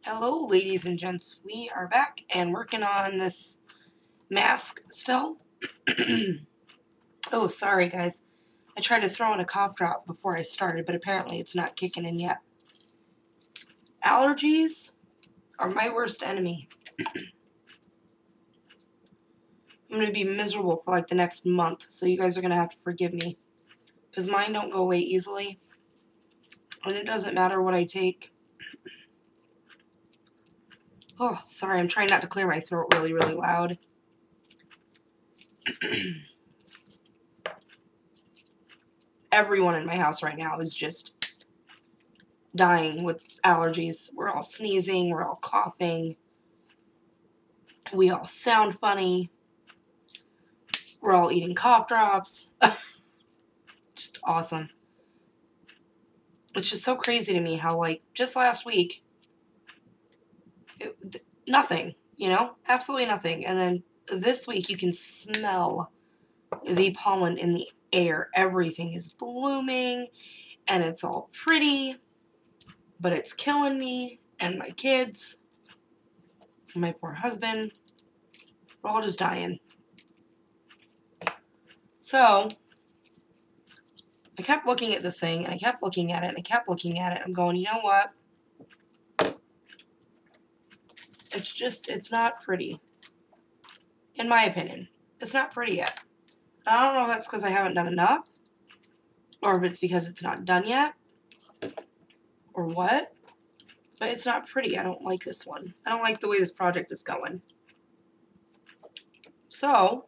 Hello, ladies and gents. We are back and working on this mask still. Oh, sorry, guys. I tried to throw in a cough drop before I started, but apparently it's not kicking in yet. Allergies are my worst enemy. I'm going to be miserable for like the next month, so you guys are going to have to forgive me. Because mine don't go away easily, and it doesn't matter what I take. Oh, sorry, I'm trying not to clear my throat really, really loud. Everyone in my house right now is just dying with allergies. We're all sneezing, we're all coughing, we all sound funny, we're all eating cough drops. Just awesome. It's just so crazy to me how, like, just last week, nothing, you know? Absolutely nothing. And then this week you can smell the pollen in the air. Everything is blooming, and it's all pretty, but it's killing me and my kids and my poor husband. We're all just dying. So I kept looking at this thing, and I kept looking at it, and I kept looking at it. I'm going, you know what? It's not pretty. In my opinion, it's not pretty yet. I don't know if that's because I haven't done enough, or if it's because it's not done yet, or what, but it's not pretty. I don't like this one. I don't like the way this project is going. So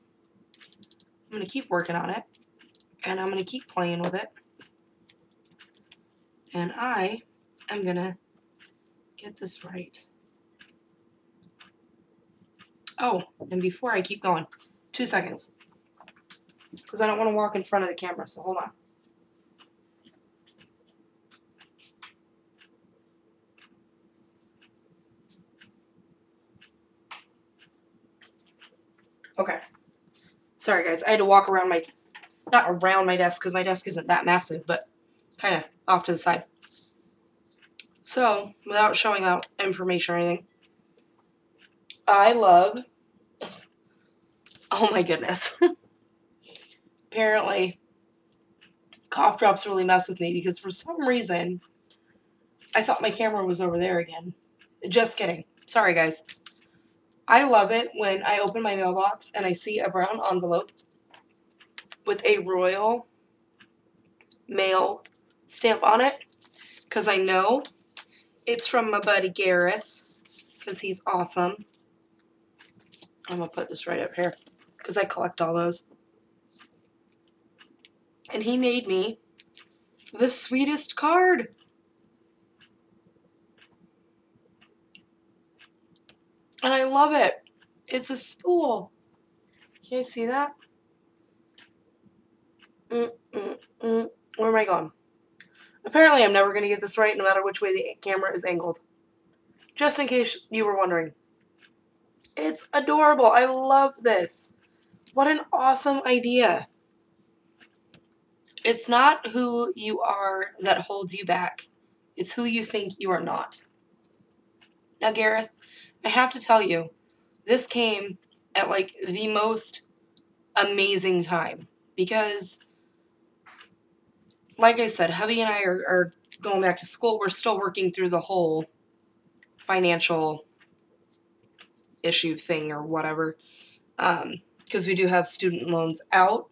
I'm going to keep working on it, and I'm going to keep playing with it, and I am going to get this right. Oh, and before I keep going, 2 seconds, because I don't want to walk in front of the camera, so hold on. Okay. Sorry, guys. I had to walk around my, not around my desk, because my desk isn't that massive, but kind of off to the side. So, without showing out information or anything, I love, oh my goodness. Apparently, cough drops really mess with me, because for some reason, I thought my camera was over there again. Just kidding. Sorry, guys. I love it when I open my mailbox and I see a brown envelope with a Royal Mail stamp on it, because I know it's from my buddy Gareth, because he's awesome. I'm going to put this right up here, because I collect all those. And he made me the sweetest card. And I love it. It's a spool. Can you see that? Where am I going? Apparently I'm never going to get this right no matter which way the camera is angled. Just in case you were wondering. It's adorable. I love this. What an awesome idea. It's not who you are that holds you back. It's who you think you are not. Now, Gareth, I have to tell you, this came at like the most amazing time, because, like I said, hubby and I are going back to school. We're still working through the whole financial issue thing or whatever, because we do have student loans out,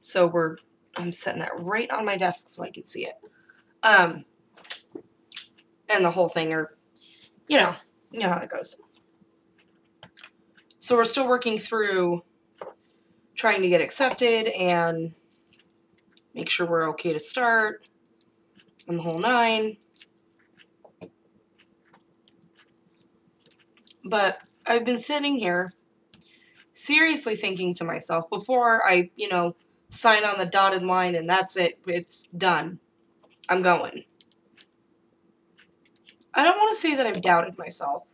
so I'm setting that right on my desk so I can see it, and the whole thing, or you know how that goes. So we're still working through trying to get accepted and make sure we're okay to start and the whole nine. But I've been sitting here seriously thinking to myself, before I, sign on the dotted line and that's it, it's done, I'm going. I don't want to say that I've doubted myself,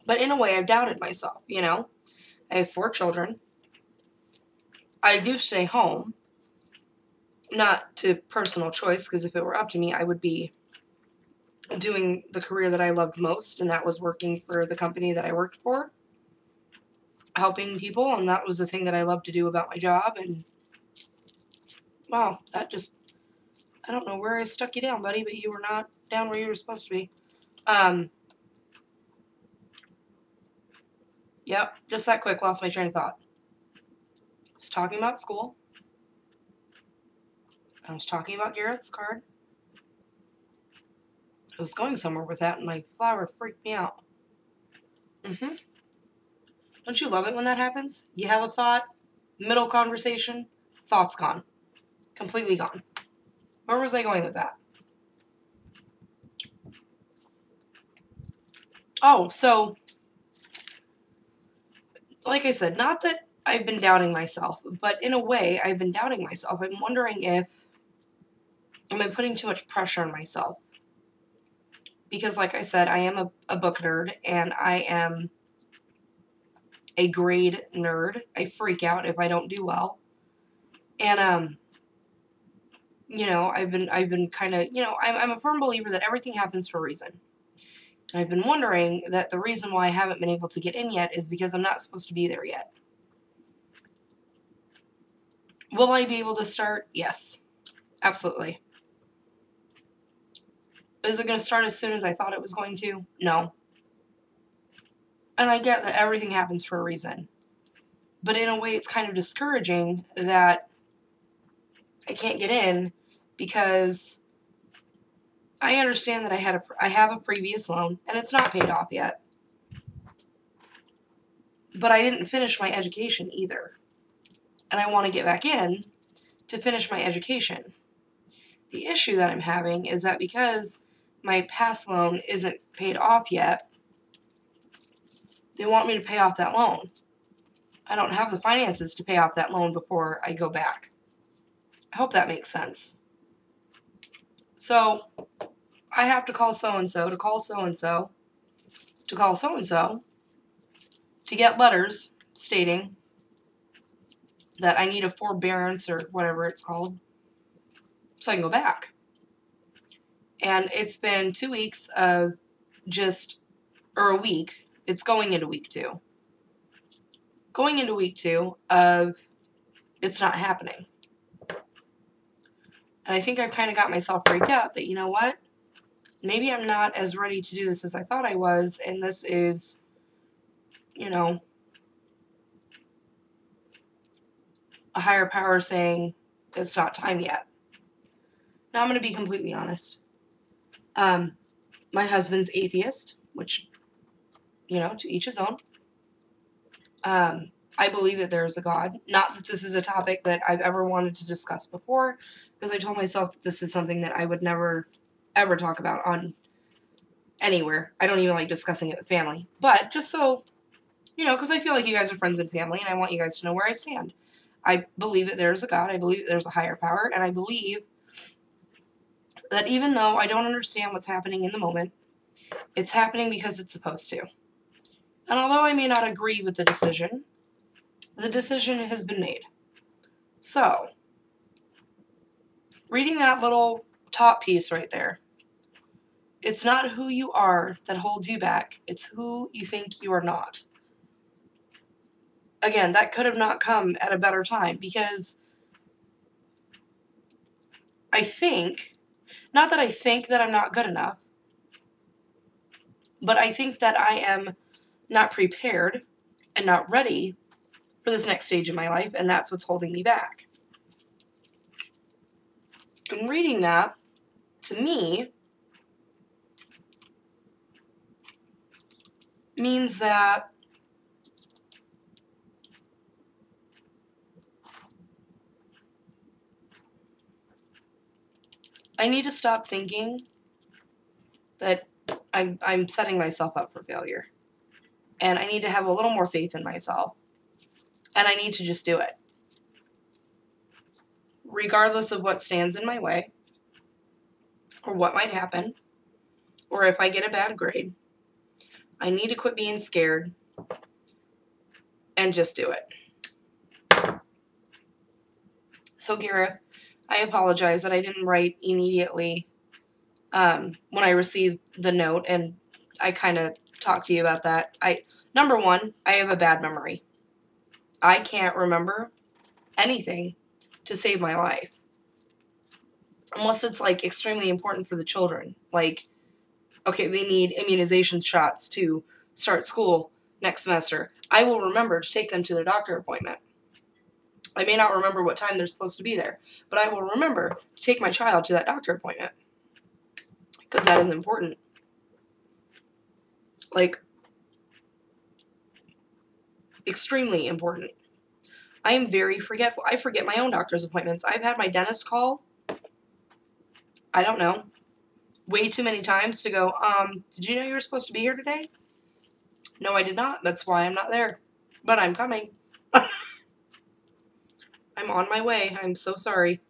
but in a way I've doubted myself, I have 4 children. I do stay home, not to personal choice, because if it were up to me, I would be doing the career that I loved most, and that was working for the company that I worked for, helping people, and that was the thing that I loved to do about my job. And wow, that just, I don't know where I stuck you down, buddy, but you were not down where you were supposed to be. Yep, just that quick, lost my train of thought. I was talking about school. I was talking about Garrett's card. I was going somewhere with that, and my flower freaked me out. Don't you love it when that happens? You have a thought, middle conversation, thought's gone. Completely gone. Where was I going with that? Oh, so, like I said, not that I've been doubting myself, but in a way, I've been doubting myself. I'm wondering if, am I putting too much pressure on myself? Because, like I said, I am a book nerd, and I am a grade nerd. I freak out if I don't do well. And, you know, I've been kind of, you know, I'm a firm believer that everything happens for a reason. And I've been wondering that the reason why I haven't been able to get in yet is because I'm not supposed to be there yet. Will I be able to start? Yes, absolutely. Is it going to start as soon as I thought it was going to? No. And I get that everything happens for a reason. But in a way, it's kind of discouraging that I can't get in because I understand that I have a previous loan and it's not paid off yet. But I didn't finish my education either. And I want to get back in to finish my education. The issue that I'm having is that because my past loan isn't paid off yet, they want me to pay off that loan. I don't have the finances to pay off that loan before I go back. I hope that makes sense. So I have to call so-and-so to call so-and-so to call so-and-so to get letters stating that I need a forbearance or whatever it's called so I can go back. And it's been 2 weeks of just, or a week. It's going into week 2. Going into week 2 of it's not happening. And I think I've kind of got myself freaked out that, you know what? Maybe I'm not as ready to do this as I thought I was, and this is, you know, a higher power saying it's not time yet. Now I'm going to be completely honest. My husband's atheist, which, you know, to each his own. I believe that there is a God. Not that this is a topic that I've ever wanted to discuss before, because I told myself that this is something that I would never, ever talk about on anywhere. I don't even like discussing it with family. But just so, you know, because I feel like you guys are friends and family, and I want you guys to know where I stand. I believe that there is a God. I believe that there's a higher power, and I believe that even though I don't understand what's happening in the moment, it's happening because it's supposed to. And although I may not agree with the decision has been made. So, reading that little top piece right there, it's not who you are that holds you back, it's who you think you are not. Again, that could have not come at a better time because I think, not that I think that I'm not good enough, but I think that I am not prepared and not ready for this next stage of my life, and that's what's holding me back. And reading that, to me, means that I need to stop thinking that I'm setting myself up for failure. And I need to have a little more faith in myself. And I need to just do it. Regardless of what stands in my way, or what might happen, or if I get a bad grade, I need to quit being scared and just do it. So Gareth, I apologize that I didn't write immediately when I received the note, and I kind of talked to you about that. Number one, I have a bad memory. I can't remember anything to save my life. Unless it's, like, extremely important for the children. Like, okay, they need immunization shots to start school next semester. I will remember to take them to their doctor appointment. I may not remember what time they're supposed to be there, but I will remember to take my child to that doctor appointment. Because that is important. Like, extremely important. I am very forgetful. I forget my own doctor's appointments. I've had my dentist call, I don't know, way too many times to go, did you know you were supposed to be here today? No, I did not. That's why I'm not there. But I'm coming. I'm on my way. I'm so sorry.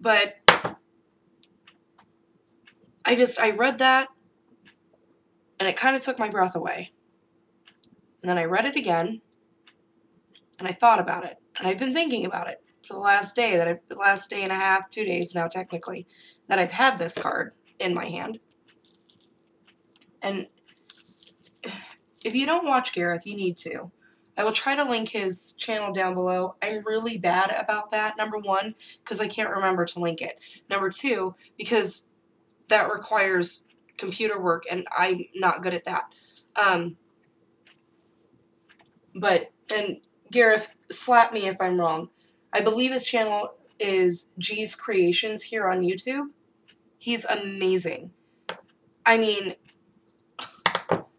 But I read that, and it kind of took my breath away. And then I read it again, and I thought about it. And I've been thinking about it for the last day and a half, 2 days now technically, that I've had this card in my hand. And if you don't watch Gareth, you need to. I will try to link his channel down below. I'm really bad about that, number one, because I can't remember to link it. Number two, because that requires computer work, and I'm not good at that. And Gareth, slap me if I'm wrong. I believe his channel is G's Creations here on YouTube. He's amazing. I mean,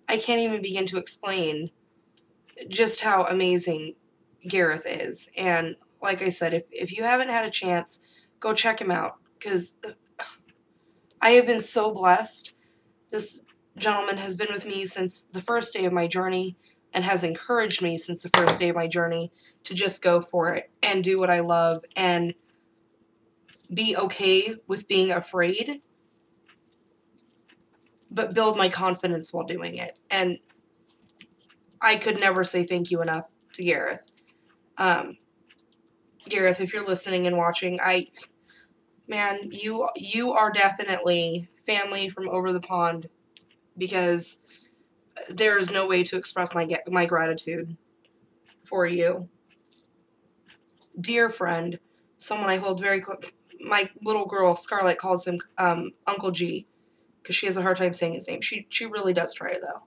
I can't even begin to explain just how amazing Gareth is. And like I said, if you haven't had a chance, go check him out, because I have been so blessed. This gentleman has been with me since the first day of my journey, and has encouraged me since the first day of my journey to just go for it and do what I love and be okay with being afraid, but build my confidence while doing it. And I could never say thank you enough to Gareth. Gareth, if you're listening and watching, man, you are definitely family from over the pond, because there is no way to express my gratitude for you. Dear friend, someone I hold very close. My little girl, Scarlett, calls him Uncle G, because she has a hard time saying his name. She really does try it, though.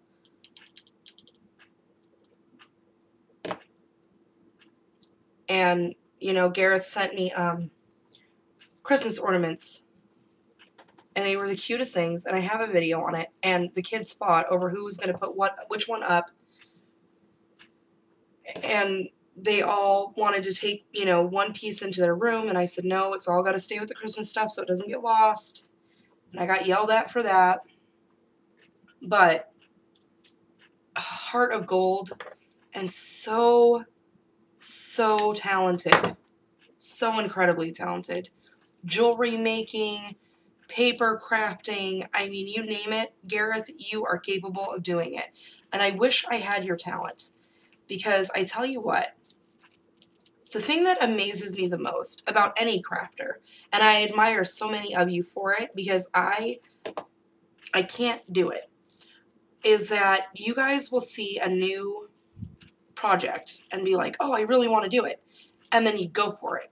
And, you know, Gareth sent me Christmas ornaments, and they were the cutest things, and I have a video on it, and the kids fought over who was going to put which one up, and they all wanted to take, you know, one piece into their room, and I said, no, it's all got to stay with the Christmas stuff so it doesn't get lost, and I got yelled at for that. But a heart of gold, and so talented, so incredibly talented. Jewelry making, paper crafting, I mean, you name it, Gareth, you are capable of doing it. And I wish I had your talent, because I tell you what, the thing that amazes me the most about any crafter, and I admire so many of you for it, because I can't do it, is that you guys will see a new project and be like, oh, I really want to do it, and then you go for it.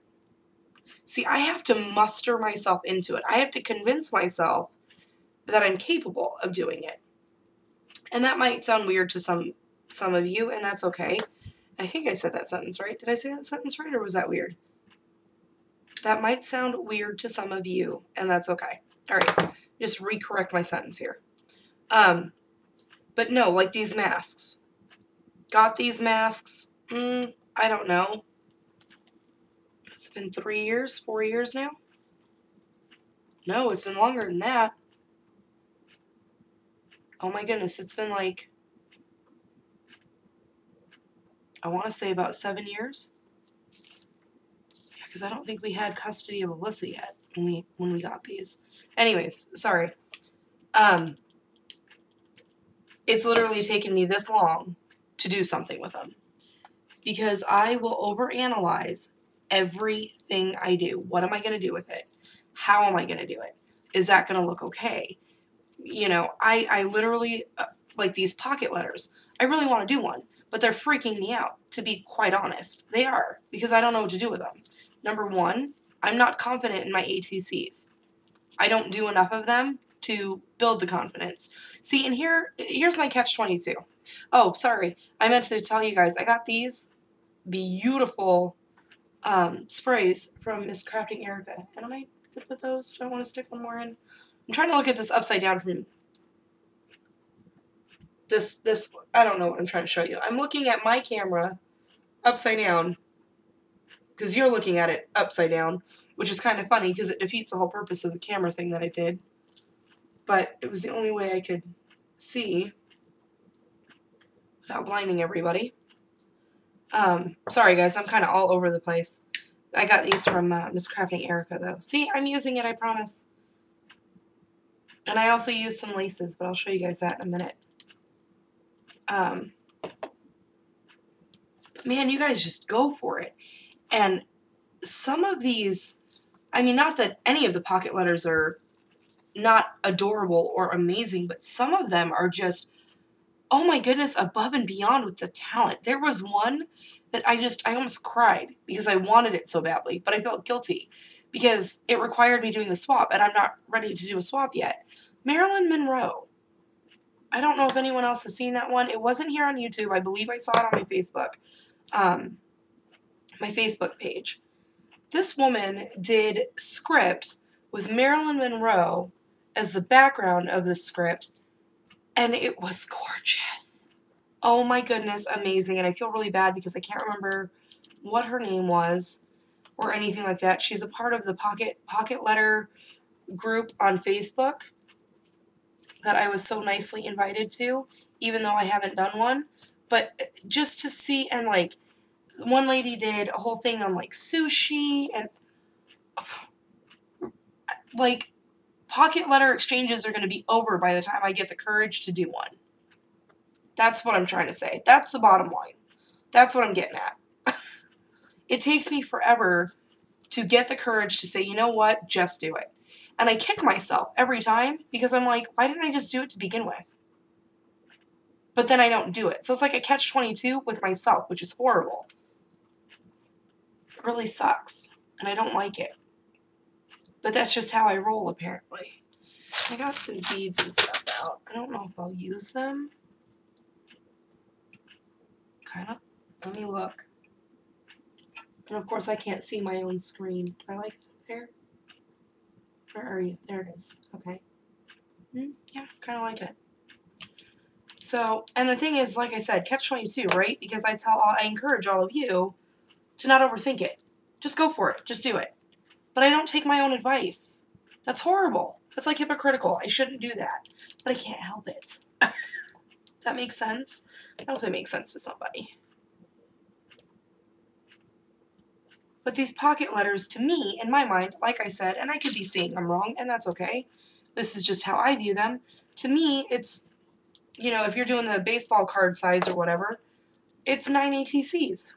See, I have to muster myself into it. I have to convince myself that I'm capable of doing it. And that might sound weird to some of you, and that's okay. I think I said that sentence right. Did I say that sentence right, or was that weird? That might sound weird to some of you, and that's okay. All right, just recorrect my sentence here. But no, like these masks. Got these masks, I don't know. It's been 3 years, 4 years now? No, it's been longer than that. Oh my goodness, it's been like, I want to say about 7 years. Yeah, because I don't think we had custody of Alyssa yet when we got these. Anyways, sorry. It's literally taken me this long to do something with them, because I will overanalyze everything I do. What am I going to do with it? How am I going to do it? Is that going to look okay? You know, I literally, like these pocket letters, I really want to do one, but they're freaking me out, to be quite honest. They are, because I don't know what to do with them. Number one, I'm not confident in my ATCs. I don't do enough of them to build the confidence. See, and here's my catch-22. Oh, sorry. I meant to tell you guys, I got these beautiful sprays from Miss Crafting Erica. And am I good with those? Do I want to stick one more in? I'm trying to look at this upside down from this, I don't know what I'm trying to show you. I'm looking at my camera upside down because you're looking at it upside down, which is kind of funny because it defeats the whole purpose of the camera thing that I did. But it was the only way I could see without blinding everybody. Sorry guys, I'm kind of all over the place. I got these from Miss Crafting Erica though. See, I'm using it, I promise. And I also used some laces, but I'll show you guys that in a minute. Man, you guys just go for it. And some of these, I mean, not that any of the pocket letters are not adorable or amazing, but some of them are just, oh my goodness, above and beyond with the talent. There was one that I almost cried because I wanted it so badly, but I felt guilty because it required me doing the swap, and I'm not ready to do a swap yet. Marilyn Monroe. I don't know if anyone else has seen that one. It wasn't here on YouTube. I believe I saw it on my Facebook page. This woman did script with Marilyn Monroe as the background of the script, and it was gorgeous. Oh my goodness, amazing. And I feel really bad because I can't remember what her name was or anything like that. She's a part of the pocket letter group on Facebook that I was so nicely invited to, even though I haven't done one. But just to see, and like, one lady did a whole thing on like sushi, and like, pocket letter exchanges are going to be over by the time I get the courage to do one. That's what I'm trying to say. That's the bottom line. That's what I'm getting at. It takes me forever to get the courage to say, you know what, just do it. And I kick myself every time because I'm like, why didn't I just do it to begin with? But then I don't do it. So it's like a catch-22 with myself, which is horrible. It really sucks. And I don't like it. But that's just how I roll, apparently. I got some beads and stuff out. I don't know if I'll use them. Kind of. Let me look. And of course I can't see my own screen. Do I like it there? Where are you? There it is. Okay. Yeah, kind of like it. So, and the thing is, like I said, catch-22, right? Because I encourage all of you to not overthink it. Just go for it. Just do it. But I don't take my own advice. That's horrible. That's like hypocritical. I shouldn't do that. But I can't help it. Does that make sense? I hope that makes sense to somebody. But these pocket letters, to me, in my mind, like I said, and I could be saying I'm wrong, and that's okay. This is just how I view them. To me, it's, you know, if you're doing the baseball card size or whatever, it's 9 ATCs,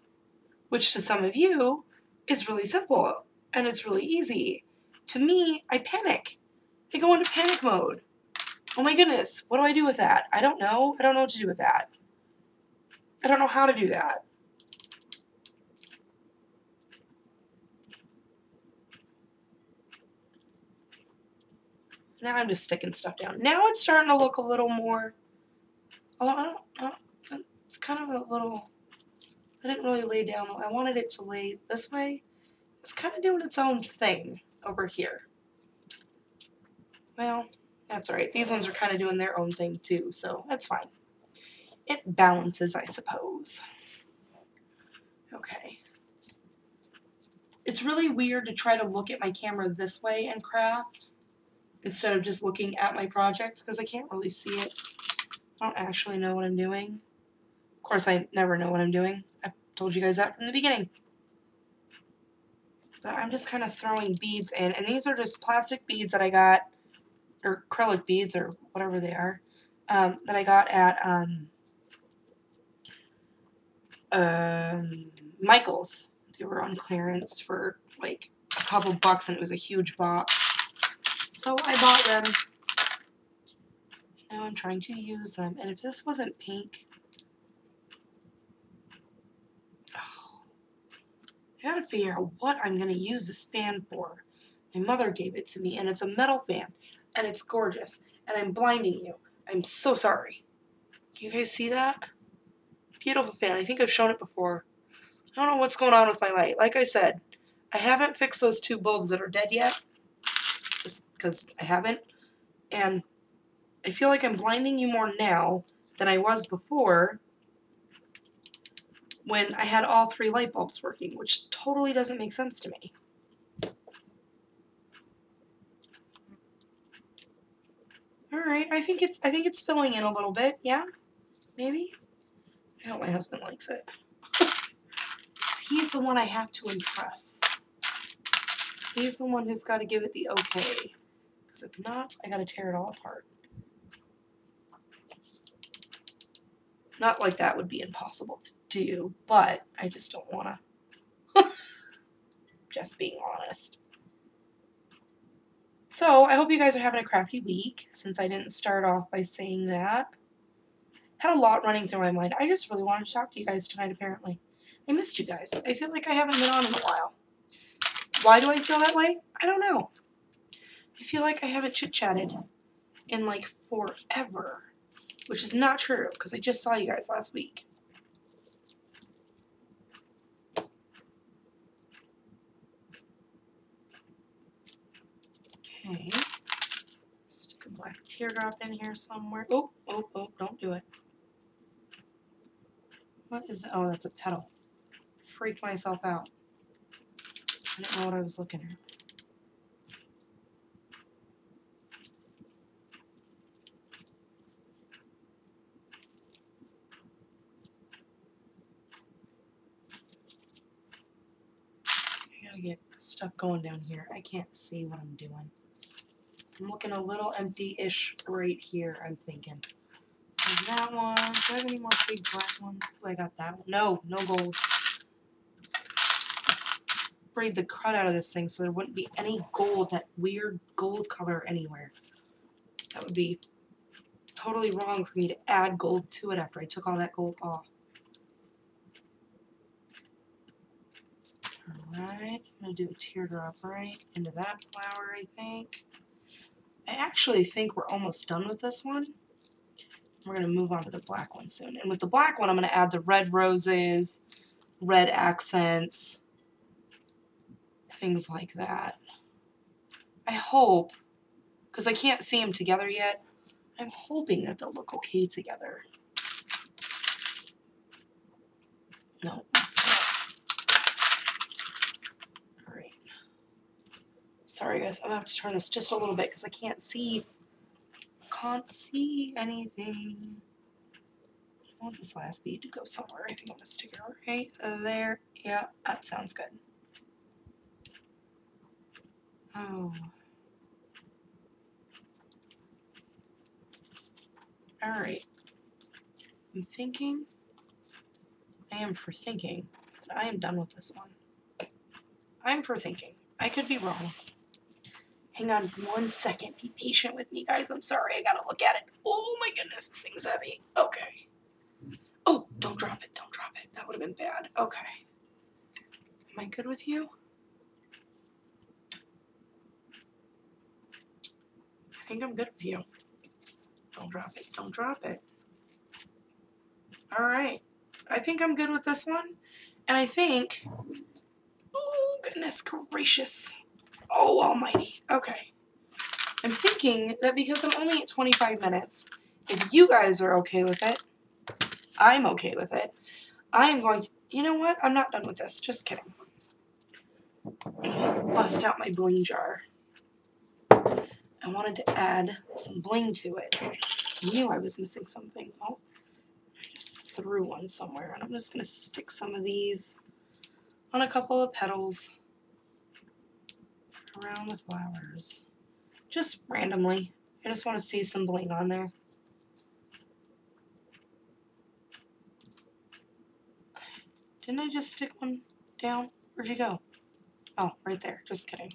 which to some of you is really simple, and it's really easy. To me, I panic. I go into panic mode. Oh my goodness, what do I do with that? I don't know. I don't know what to do with that. I don't know how to do that. Now I'm just sticking stuff down. Now it's starting to look a little more, although it's kind of a little, I didn't really lay down, I wanted it to lay this way. It's kind of doing its own thing over here. Well, that's alright. These ones are kind of doing their own thing too, so that's fine. It balances, I suppose. Okay. It's really weird to try to look at my camera this way and craft instead of just looking at my project because I can't really see it. I don't actually know what I'm doing. Of course, I never know what I'm doing. I told you guys that from the beginning. But I'm just kind of throwing beads in, and these are just plastic beads that I got, or acrylic beads, or whatever they are, that I got at Michael's. They were on clearance for like a couple bucks and it was a huge box. So I bought them. Now I'm trying to use them. And if this wasn't pink, oh, I gotta figure out what I'm gonna use this fan for. My mother gave it to me and it's a metal fan and it's gorgeous and I'm blinding you. I'm so sorry. Can you guys see that? Beautiful fan. I think I've shown it before. I don't know what's going on with my light. Like I said, I haven't fixed those two bulbs that are dead yet. Just because I haven't. And I feel like I'm blinding you more now than I was before when I had all three light bulbs working, which totally doesn't make sense to me. Alright, I think it's filling in a little bit, yeah? Maybe? I hope my husband likes it. He's the one I have to impress. He's the one who's got to give it the okay. Because if not, I gotta tear it all apart. Not like that would be impossible to do, but I just don't want to. Just being honest. So, I hope you guys are having a crafty week, since I didn't start off by saying that. Had a lot running through my mind. I just really wanted to talk to you guys tonight, apparently. I missed you guys. I feel like I haven't been on in a while. Why do I feel that way? I don't know. I feel like I haven't chit-chatted in like forever. Which is not true, because I just saw you guys last week. Okay. Stick a black teardrop in here somewhere. Oh, oh, oh, don't do it. What is that? Oh, that's a petal. Freaked myself out. I didn't know what I was looking at. I gotta get stuff going down here. I can't see what I'm doing. I'm looking a little empty-ish right here, I'm thinking. So that one. Do I have any more big black ones? Oh, I got that one. No, no gold. I sprayed the crud out of this thing so there wouldn't be any gold, that weird gold color anywhere. That would be totally wrong for me to add gold to it after I took all that gold off. Alright, I'm going to do a teardrop right into that flower, I think. I actually think we're almost done with this one. We're going to move on to the black one soon. And with the black one, I'm going to add the red roses, red accents, things like that. I hope, because I can't see them together yet, I'm hoping that they'll look okay together. No, that's not. Alright. Sorry guys, I'm going to have to turn this just a little bit because I can't see. Can't see anything. I want this last bead to go somewhere. I think I'm going to stick it right there. Yeah, that sounds good. Oh. Alright. I'm thinking. I am for thinking. I am done with this one. I'm for thinking. I could be wrong. Hang on 1 second. Be patient with me, guys. I'm sorry. I gotta look at it. Oh my goodness, this thing's heavy. Okay. Oh, don't drop it. Don't drop it. That would have been bad. Okay. Am I good with you? I think I'm good with you. Don't drop it. Don't drop it. Alright. I think I'm good with this one. And I think... Oh, goodness gracious. Oh, almighty. Okay. I'm thinking that because I'm only at 25 minutes, if you guys are okay with it, I'm okay with it, I am going to... You know what? I'm not done with this. Just kidding. Bust out my bling jar. I wanted to add some bling to it. I knew I was missing something. Oh, I just threw one somewhere, and I'm just going to stick some of these on a couple of petals around the flowers. Just randomly. I just want to see some bling on there. Didn't I just stick one down? Where'd you go? Oh, right there. Just kidding.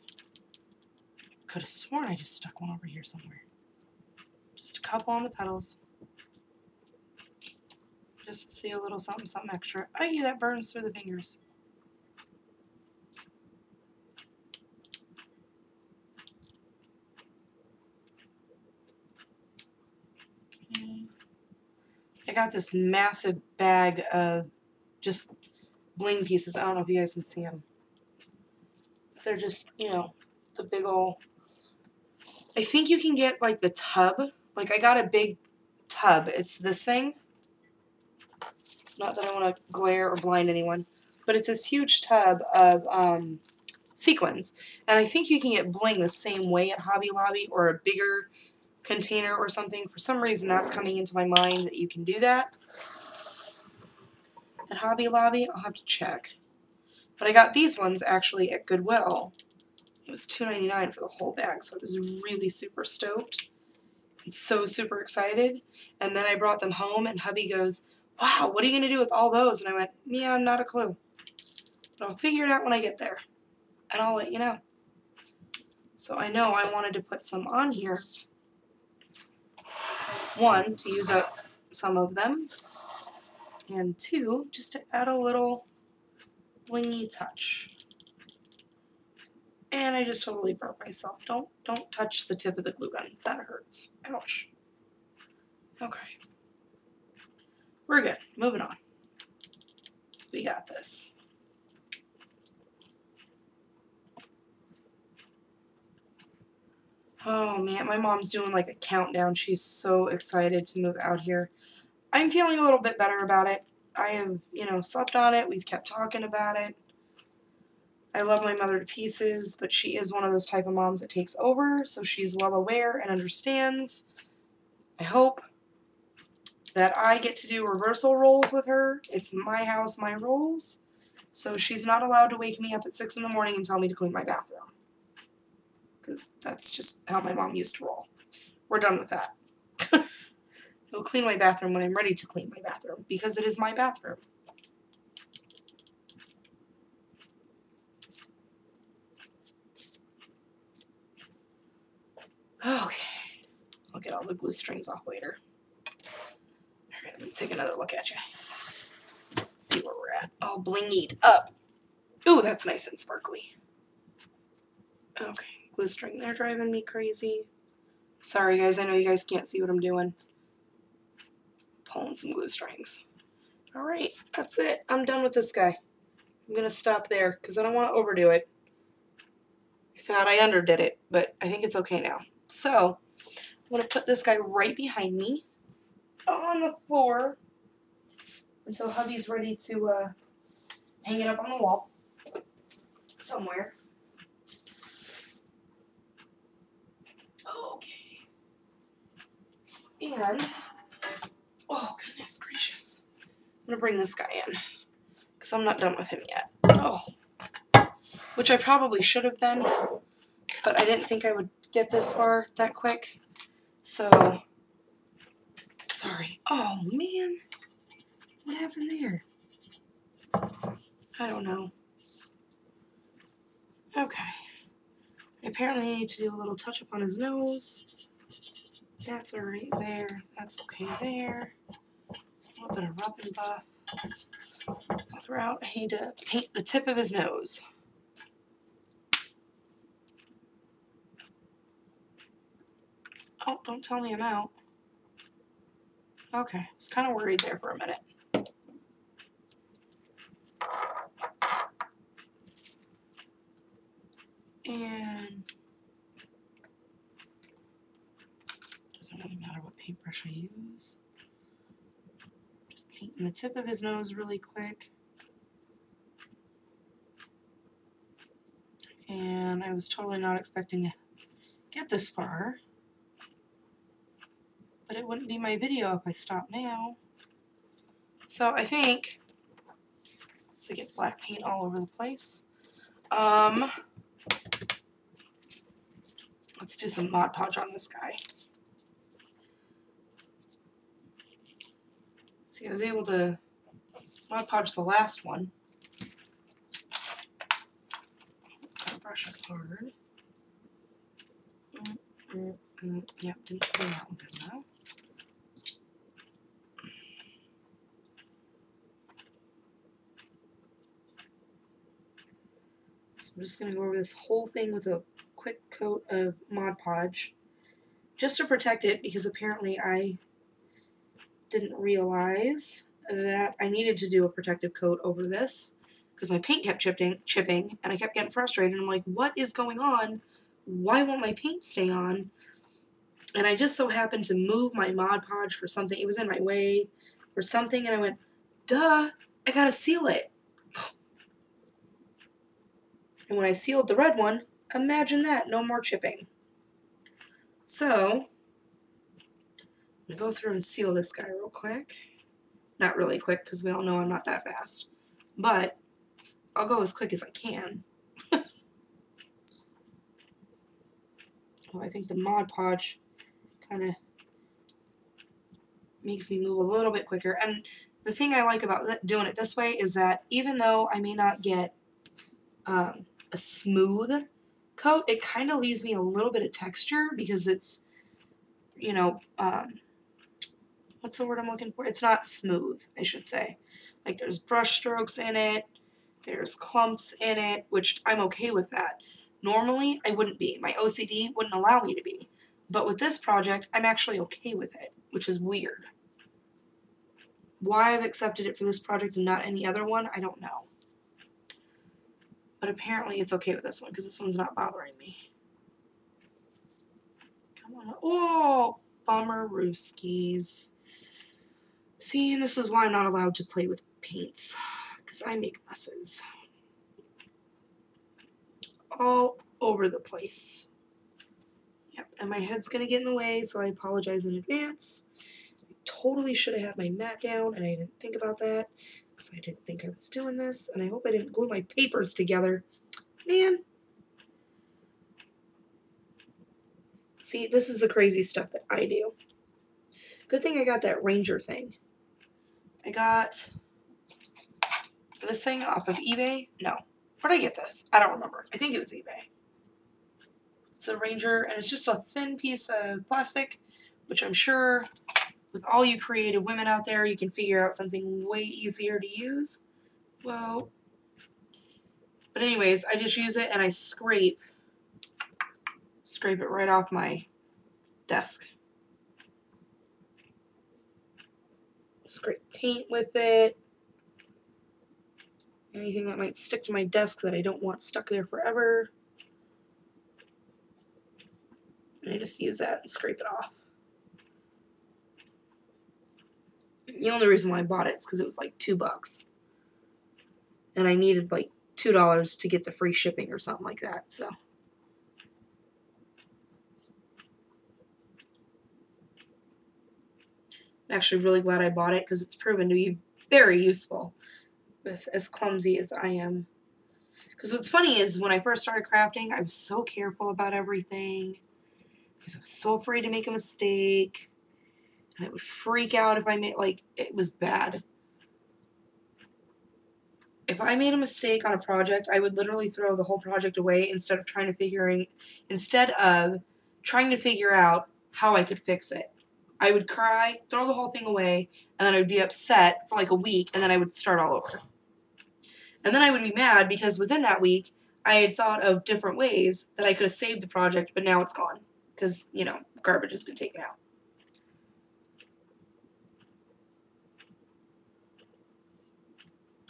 Could have sworn I just stuck one over here somewhere. Just a couple on the petals. Just to see a little something, something extra. Ay, that burns through the fingers. Okay. I got this massive bag of just bling pieces. I don't know if you guys can see them. They're just, you know, the big old... I think you can get, like, the tub. Like, I got a big tub. It's this thing. Not that I want to glare or blind anyone. But it's this huge tub of sequins. And I think you can get bling the same way at Hobby Lobby or a bigger container or something. For some reason, that's coming into my mind that you can do that at Hobby Lobby. I'll have to check. But I got these ones actually at Goodwill. It was $2.99 for the whole bag, so I was really super stoked and so super excited. And then I brought them home, and hubby goes, "Wow, what are you going to do with all those?" And I went, "Yeah, not a clue. But I'll figure it out when I get there, and I'll let you know." So I know I wanted to put some on here. One, to use up some of them, and two, just to add a little blingy touch. And I just totally broke myself. Don't touch the tip of the glue gun. That hurts. Ouch. Okay. We're good. Moving on. We got this. Oh man, my mom's doing like a countdown. She's so excited to move out here. I'm feeling a little bit better about it. I have, you know, slept on it. We've kept talking about it. I love my mother to pieces, but she is one of those type of moms that takes over, so she's well aware and understands. I hope that I get to do reversal roles with her. It's my house, my rules. So she's not allowed to wake me up at 6 in the morning and tell me to clean my bathroom. Because that's just how my mom used to roll. We're done with that. I'll clean my bathroom when I'm ready to clean my bathroom, because it is my bathroom. Okay. I'll get all the glue strings off later. Alright, let me take another look at you. See where we're at. All blingied up. Ooh, that's nice and sparkly. Okay, glue string there driving me crazy. Sorry guys, I know you guys can't see what I'm doing. Pulling some glue strings. Alright, that's it. I'm done with this guy. I'm going to stop there because I don't want to overdo it. God, I underdid it, but I think it's okay now. So, I'm going to put this guy right behind me on the floor until hubby's ready to hang it up on the wall somewhere. Okay. And, oh goodness gracious. I'm going to bring this guy in because I'm not done with him yet. Oh. Which I probably should have been, but I didn't think I would get this far that quick. So, sorry. Oh man. What happened there? I don't know. Okay. I apparently need to do a little touch up on his nose. That's alright there. That's okay there. A little bit of rub and buff. Throughout, I need to paint the tip of his nose. Oh, don't tell me I'm out. Okay, I was kind of worried there for a minute. And doesn't really matter what paintbrush I use. Just painting the tip of his nose really quick. And I was totally not expecting to get this far. But it wouldn't be my video if I stopped now. So I think, to get black paint all over the place, let's do some Mod Podge on this guy. See, I was able to Mod Podge the last one. brush is hard. Yeah, didn't clean that one good enough. So I'm just going to go over this whole thing with a quick coat of Mod Podge, just to protect it, because apparently I didn't realize that I needed to do a protective coat over this, because my paint kept chipping, and I kept getting frustrated, and I'm like, what is going on? Why won't my paint stay on? And I just so happened to move my Mod Podge for something. It was in my way or something, and I went, duh, I gotta seal it. And when I sealed the red one, imagine that, no more chipping. So, I'm going to go through and seal this guy real quick. Not really quick, because we all know I'm not that fast. But I'll go as quick as I can. Oh, I think the Mod Podge kind of makes me move a little bit quicker. And the thing I like about doing it this way is that even though I may not get a smooth coat, it kind of leaves me a little bit of texture, because it's, you know, what's the word I'm looking for? It's not smooth, I should say. Like, there's brush strokes in it, there's clumps in it, which I'm okay with that. Normally, I wouldn't be. My OCD wouldn't allow me to be. But with this project, I'm actually okay with it, which is weird. Why I've accepted it for this project and not any other one, I don't know. But apparently it's okay with this one, because this one's not bothering me. Come on. Oh, bummer rooskies. See, and this is why I'm not allowed to play with paints, because I make messes all over the place. Yep, and my head's going to get in the way, so I apologize in advance. I totally should have had my mat down, and I didn't think about that, because I didn't think I was doing this, and I hope I didn't glue my papers together. Man. See, this is the crazy stuff that I do. Good thing I got that Ranger thing. I got this thing off of eBay. No. Where'd I get this? I don't remember. I think it was eBay. It's a Ranger, and it's just a thin piece of plastic, which I'm sure with all you creative women out there, you can figure out something way easier to use. Well, but anyways, I just use it and I scrape it right off my desk. Scrape paint with it. Anything that might stick to my desk that I don't want stuck there forever. And I just use that and scrape it off. The only reason why I bought it is because it was like $2. And I needed like $2 to get the free shipping or something like that, so. I'm actually really glad I bought it, because it's proven to be very useful, with as clumsy as I am. Because what's funny is when I first started crafting, I was so careful about everything, because I was so afraid to make a mistake, and I would freak out if I made, like, it was bad. If I made a mistake on a project, I would literally throw the whole project away instead of trying to figure out how I could fix it. I would cry, throw the whole thing away, and then I would be upset for like a week, and then I would start all over. And then I would be mad because within that week, I had thought of different ways that I could have saved the project, but now it's gone because, you know, garbage has been taken out.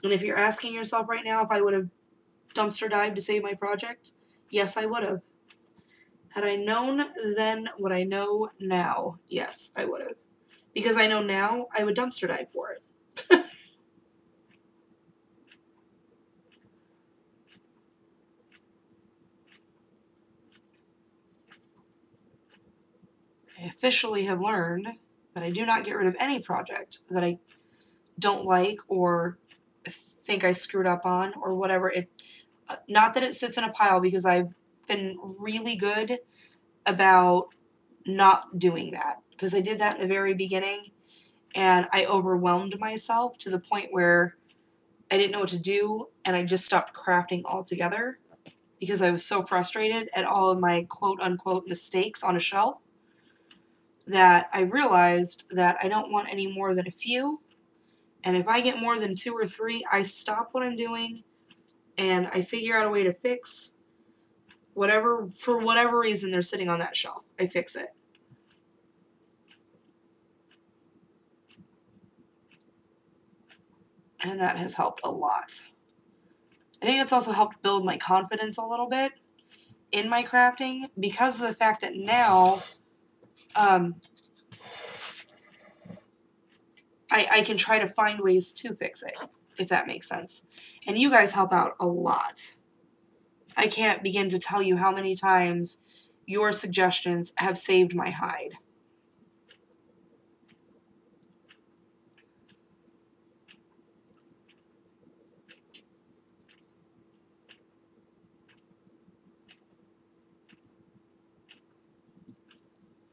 And if you're asking yourself right now if I would have dumpster dived to save my project, yes, I would have. Had I known then what I know now, yes, I would have. Because I know now, I would dumpster dive for it. I officially have learned that I do not get rid of any project that I don't like or think I screwed up on or whatever. Not that it sits in a pile, because I've been really good about not doing that, because I did that in the very beginning and I overwhelmed myself to the point where I didn't know what to do and I just stopped crafting altogether. because I was so frustrated at all of my quote-unquote mistakes on a shelf that I realized that I don't want any more than a few, and if I get more than 2 or 3, I stop what I'm doing and I figure out a way to fix whatever, for whatever reason they're sitting on that shelf. I fix it. And that has helped a lot. I think it's also helped build my confidence a little bit in my crafting because of the fact that now I can try to find ways to fix it, if that makes sense. And you guys help out a lot. I can't begin to tell you how many times your suggestions have saved my hide.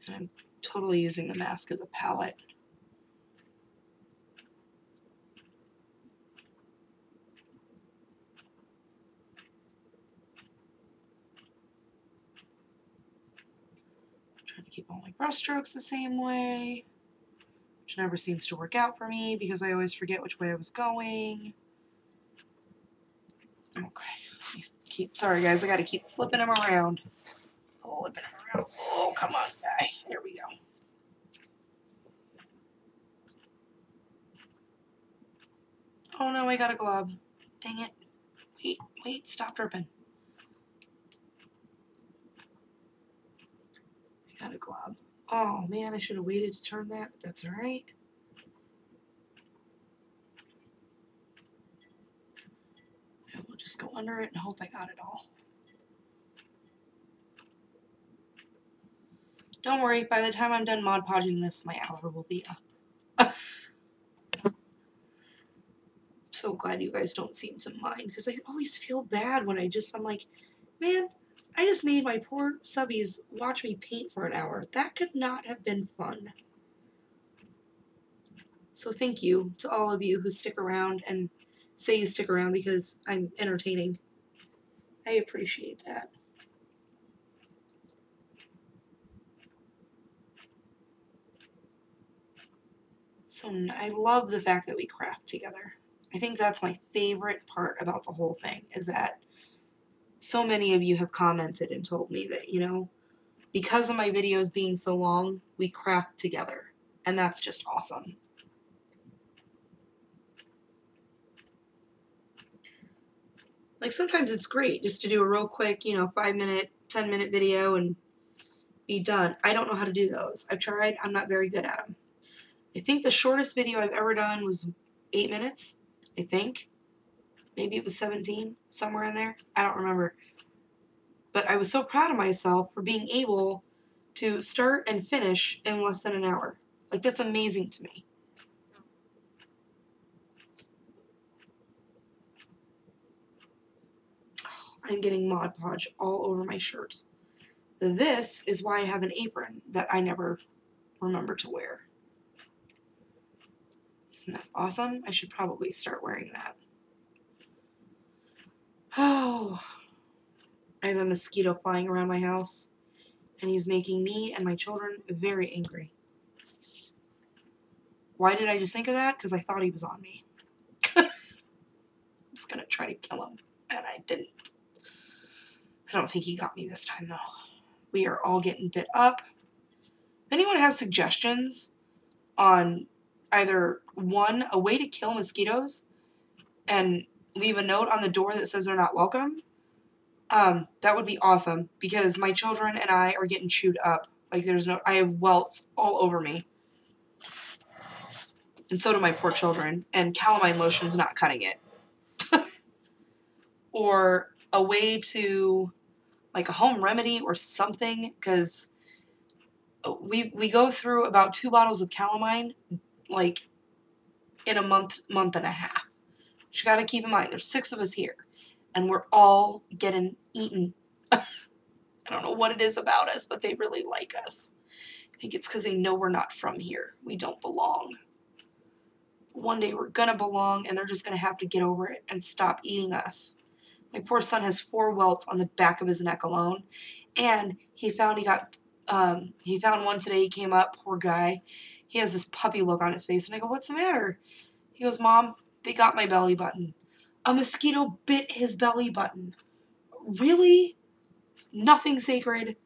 And I'm totally using the mask as a palette. Trying to keep all my brush strokes the same way, which never seems to work out for me because I always forget which way I was going. Okay. Sorry guys, I gotta keep flipping them around. Flipping them around. Oh, come on, guy. There we go. Oh no, I got a glob. Dang it. Wait, stop dripping. I got a glob. Oh man, I should have waited to turn that, but that's alright. I will just go under it and hope I got it all. Don't worry, by the time I'm done Mod Podging this, my hour will be up. I'm so glad you guys don't seem to mind, because I always feel bad when I'm like, man, I just made my poor subbies watch me paint for an hour. That could not have been fun. So thank you to all of you who stick around and say you stick around because I'm entertaining. I appreciate that. So I love the fact that we craft together. I think that's my favorite part about the whole thing, is that so many of you have commented and told me that, you know, because of my videos being so long, we craft together. And that's just awesome. Like sometimes it's great just to do a real quick, 5-minute, 10-minute video and be done. I don't know how to do those. I've tried. I'm not very good at them. I think the shortest video I've ever done was 8 minutes, I think. Maybe it was 17, somewhere in there. I don't remember. But I was so proud of myself for being able to start and finish in less than an hour. Like, that's amazing to me. Oh, I'm getting Mod Podge all over my shirts. This is why I have an apron that I never remember to wear. Isn't that awesome? I should probably start wearing that. Oh, I have a mosquito flying around my house, and he's making me and my children very angry. Why did I just think of that? Because I thought he was on me. I'm just going to try to kill him, and I didn't. I don't think he got me this time, though. We are all getting bit up. If anyone has suggestions on either, one, a way to kill mosquitoes and leave a note on the door that says they're not welcome, that would be awesome, because my children and I are getting chewed up. Like, I have welts all over me. And so do my poor children, and calamine lotion's not cutting it. Or a way to, like a home remedy or something, because we go through about 2 bottles of calamine, like, in a month and a half. You gotta keep in mind, there's 6 of us here, and we're all getting eaten. I don't know what it is about us, but they really like us. I think it's because they know we're not from here. We don't belong. One day we're gonna belong, and they're just gonna have to get over it and stop eating us. My poor son has 4 welts on the back of his neck alone. And he found one today. He came up, poor guy. He has this puppy look on his face. And I go, what's the matter? He goes, Mom, they got my belly button. A mosquito bit his belly button. Really? It's nothing sacred.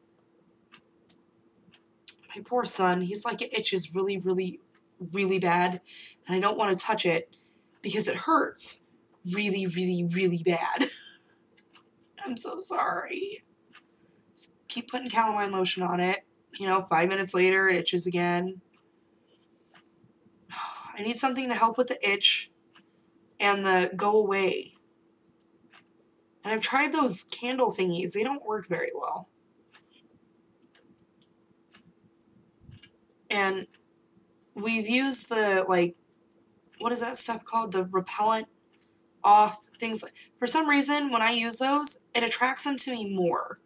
My poor son, he's like, it itches really, really, really bad. And I don't want to touch it because it hurts really, really, really bad. I'm so sorry. Just keep putting calamine lotion on it. 5 minutes later, it itches again. I need something to help with the itch and the go away. And I've tried those candle thingies. They don't work very well. And we've used the, what is that stuff called? The repellent off things. For some reason, when I use those, it attracts them to me more.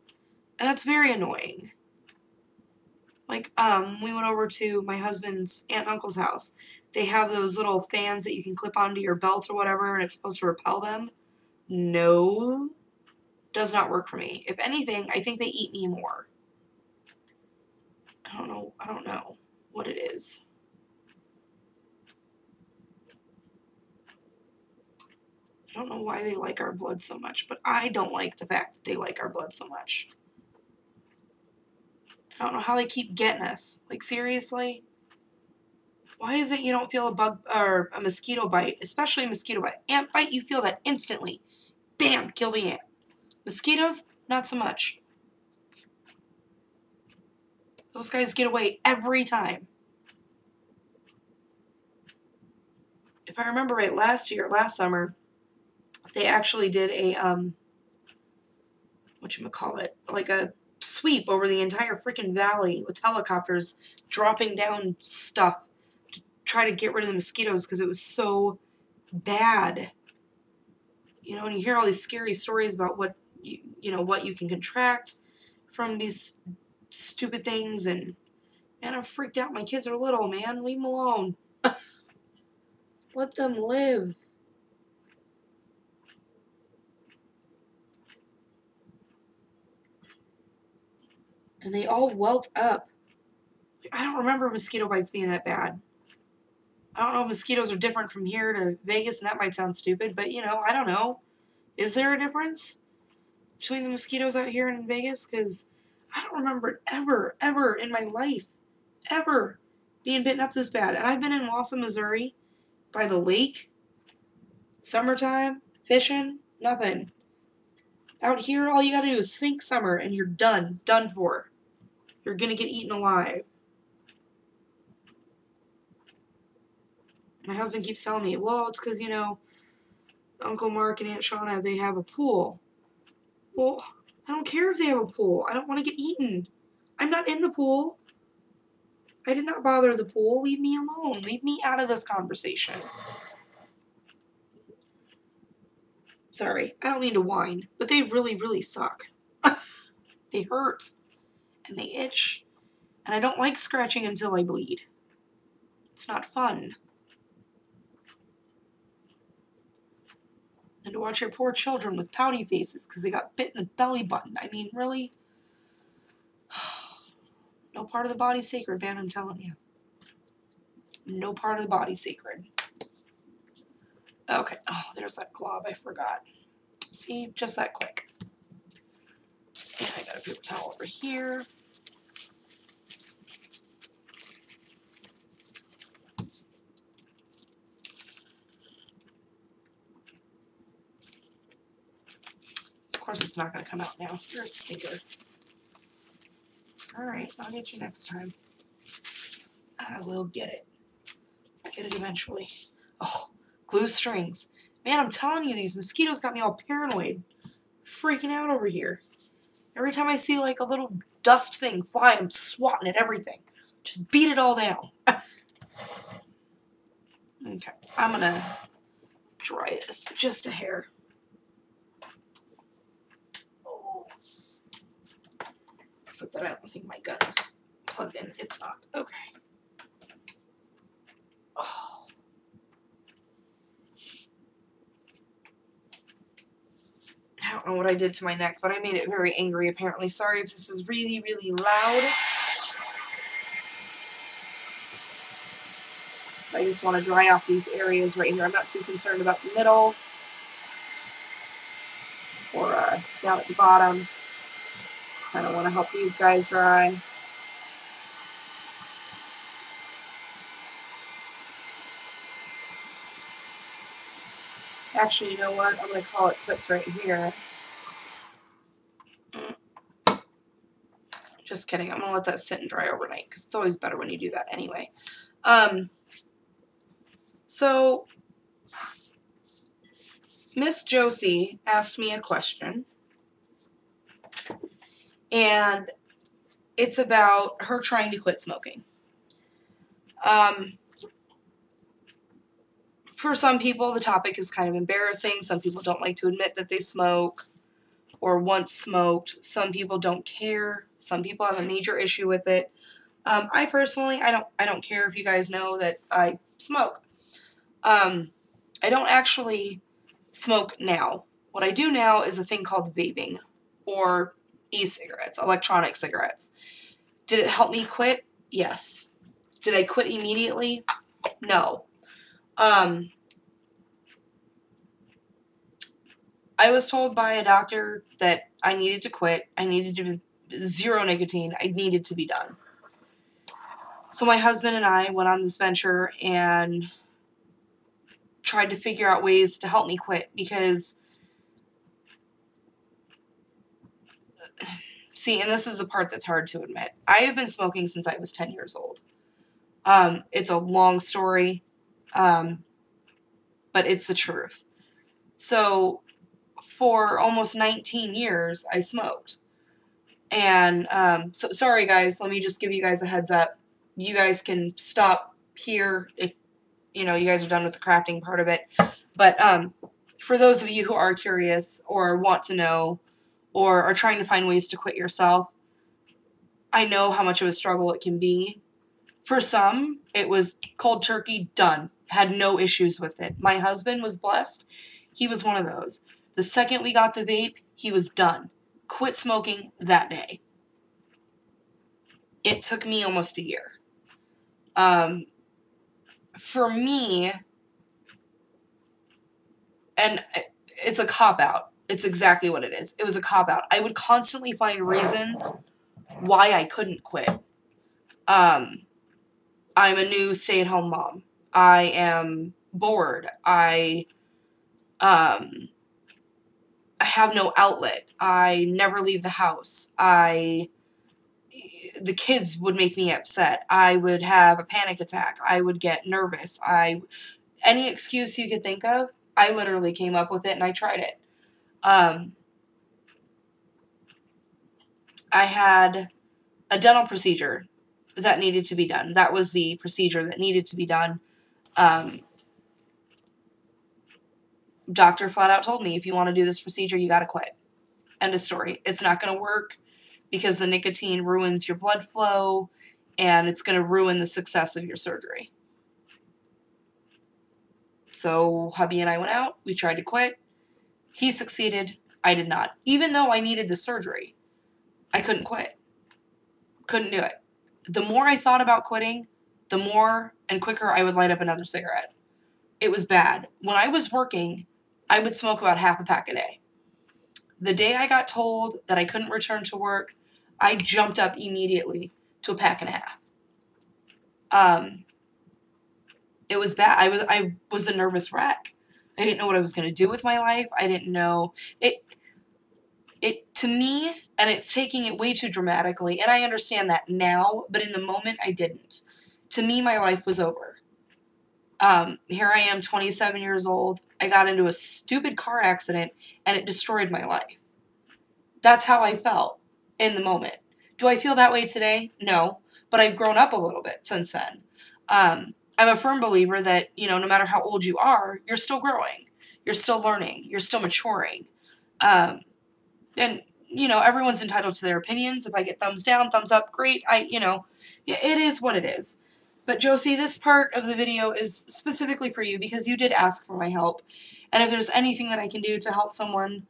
And that's very annoying. We went over to my husband's aunt and uncle's house. They have those little fans that you can clip onto your belt or whatever, and it's supposed to repel them. No, does not work for me. If anything, I think they eat me more. I don't know what it is. I don't know why they like our blood so much, but I don't like the fact that they like our blood so much. I don't know how they keep getting us. Seriously? Why is it you don't feel a bug or a mosquito bite, especially a mosquito bite? Ant bite, you feel that instantly. Bam, kill the ant. Mosquitoes, not so much. Those guys get away every time. If I remember right, last summer, they actually did a, like a sweep over the entire freaking valley with helicopters dropping down stuff to try to get rid of the mosquitoes because it was so bad. And you hear all these scary stories about what you can contract from these stupid things, and man, I'm freaked out. My kids are little, man. Leave them alone. Let them live. And they all welt up. I don't remember mosquito bites being that bad. I don't know if mosquitoes are different from here to Vegas, and that might sound stupid, but I don't know. Is there a difference between the mosquitoes out here and in Vegas? Because I don't remember ever in my life, ever being bitten up this bad. And I've been in Wausau, Missouri, by the lake, summertime, fishing, nothing. Out here, all you gotta do is think summer, and you're done for. You're gonna get eaten alive. My husband keeps telling me, well, it's because, Uncle Mark and Aunt Shauna, they have a pool. Well, I don't care if they have a pool. I don't want to get eaten. I'm not in the pool. I did not bother the pool. Leave me alone. Leave me out of this conversation. Sorry, I don't mean to whine, but they really, really suck. They hurt, and they itch, and I don't like scratching until I bleed. It's not fun. And to watch your poor children with pouty faces because they got bit in the belly button. I mean, really? No part of the body's sacred, man, I'm telling you. No part of the body's sacred. Okay. Oh, there's that glob. I forgot. See? Just that quick. And I got a paper towel over here. Of course, it's not going to come out now. You're a stinker. Alright, I'll get you next time. I will get it. Get it eventually. Oh, glue strings. Man, I'm telling you, these mosquitoes got me all paranoid. Freaking out over here. Every time I see like a little dust thing fly, I'm swatting at everything. Just beat it all down. Okay, I'm going to dry this just a hair. Except that I don't think my gun is plugged in. It's not. Okay. Oh. don't know what I did to my neck, but I made it very angry apparently. Sorry if this is really, really loud. I just want to dry off these areas right here. I'm not too concerned about the middle or down at the bottom. Just kind of want to help these guys dry. Actually, you know what? I'm going to call it quits right here. Just kidding. I'm going to let that sit and dry overnight because it's always better when you do that anyway. So Miss Josie asked me a question, and it's about her trying to quit smoking. For some people, the topic is kind of embarrassing. Some people don't like to admit that they smoke or once smoked. Some people don't care. Some people have a major issue with it. I personally, I don't care if you guys know that I smoke. I don't actually smoke now. What I do now is a thing called vaping or e-cigarettes, electronic cigarettes. Did it help me quit? Yes. Did I quit immediately? No. I was told by a doctor that I needed to quit. I needed to zero nicotine. I needed to be done. So my husband and I went on this venture and tried to figure out ways to help me quit because, see, and this is the part that's hard to admit. I have been smoking since I was 10 years old. It's a long story, but it's the truth. So for almost 19 years, I smoked. And so sorry, guys. Let me just give you guys a heads up. You guys can stop here if, you know, you guys are done with the crafting part of it. But for those of you who are curious or want to know or are trying to find ways to quit yourself, I know how much of a struggle it can be. For some, it was cold turkey, done. Had no issues with it. My husband was blessed. He was one of those. The second we got the vape, he was done. Quit smoking that day. It took me almost a year. For me, and it's a cop-out. It's exactly what it is. It was a cop-out. I would constantly find reasons why I couldn't quit. I'm a new stay-at-home mom. I am bored. I have no outlet. I never leave the house. The kids would make me upset. I would have a panic attack. I would get nervous. Any excuse you could think of, I literally came up with it and I tried it. I had a dental procedure that needed to be done. That was the procedure that needed to be done. Doctor flat out told me, if you want to do this procedure, you got to quit. End of story. It's not going to work because the nicotine ruins your blood flow and it's going to ruin the success of your surgery. So hubby and I went out. We tried to quit. He succeeded. I did not. Even though I needed the surgery, I couldn't quit. Couldn't do it. The more I thought about quitting, the more and quicker I would light up another cigarette. It was bad. When I was working, I would smoke about half a pack a day. The day I got told that I couldn't return to work, I jumped up immediately to a pack and a half. It was bad. I was a nervous wreck. I didn't know what I was going to do with my life. I didn't know. It to me, and it's taking it way too dramatically, and I understand that now, but in the moment I didn't. To me, my life was over. Here I am, 27 years old. I got into a stupid car accident, and it destroyed my life. That's how I felt in the moment. Do I feel that way today? No, but I've grown up a little bit since then. I'm a firm believer that, you know, no matter how old you are, you're still growing. You're still learning. You're still maturing. And, you know, everyone's entitled to their opinions. If I get thumbs down, thumbs up, great. It is what it is. But Josie, this part of the video is specifically for you because you did ask for my help. And if there's anything that I can do to help someone,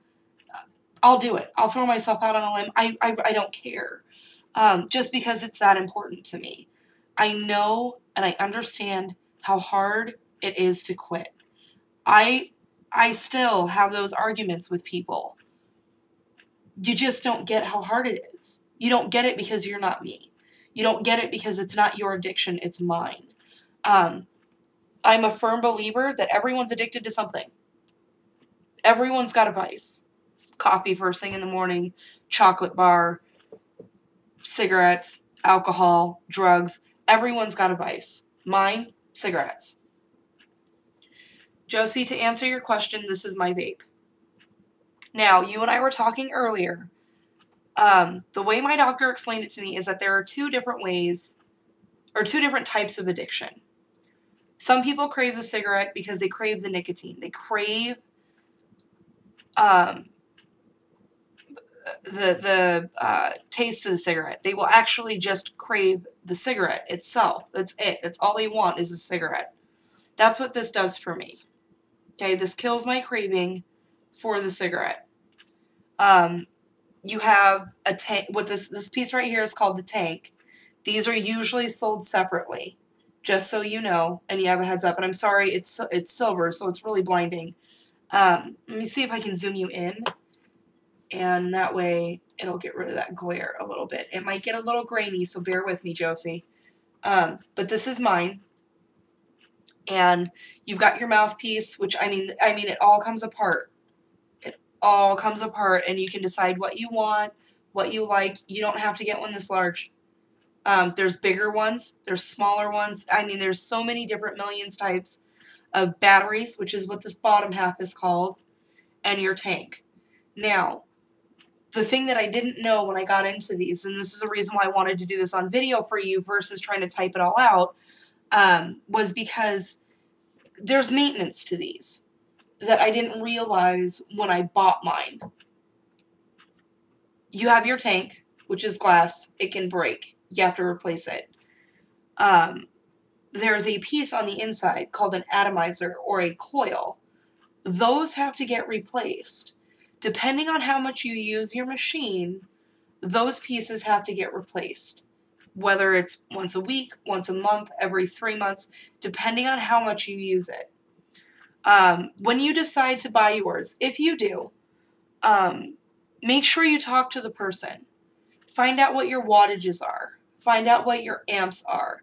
I'll do it. I'll throw myself out on a limb. I don't care. Just because it's that important to me. I know and I understand how hard it is to quit. I still have those arguments with people. You just don't get how hard it is. You don't get it because you're not me. You don't get it because it's not your addiction, it's mine. I'm a firm believer that everyone's addicted to something. Everyone's got a vice. Coffee first thing in the morning, chocolate bar, cigarettes, alcohol, drugs. Everyone's got a vice. Mine, cigarettes. Josie, to answer your question, this is my vape. Now, you and I were talking earlier. The way my doctor explained it to me is that there are two different ways, or two different types of addiction. Some people crave the cigarette because they crave the nicotine. They crave the taste of the cigarette. They will actually just crave the cigarette itself. That's it. That's all they want is a cigarette. That's what this does for me. Okay, this kills my craving for the cigarette. You have a tank. What this piece right here is called the tank. These are usually sold separately, just so you know, and you have a heads up. And I'm sorry, it's silver, so it's really blinding. Let me see if I can zoom you in, and that way it'll get rid of that glare a little bit. It might get a little grainy, so bear with me, Josie. But this is mine. And you've got your mouthpiece, which I mean, it all comes apart. It all comes apart, and you can decide what you want, what you like. You don't have to get one this large. There's bigger ones, there's smaller ones. I mean, there's so many different millions types of batteries, which is what this bottom half is called, and your tank. Now, the thing that I didn't know when I got into these, and this is a reason why I wanted to do this on video for you versus trying to type it all out, was because there's maintenance to these that I didn't realize when I bought mine. You have your tank, which is glass. It can break. You have to replace it. There's a piece on the inside called an atomizer or a coil. Those have to get replaced. Depending on how much you use your machine, those pieces have to get replaced. Whether it's once a week, once a month, every 3 months, depending on how much you use it. When you decide to buy yours, if you do, make sure you talk to the person. Find out what your wattages are. Find out what your amps are.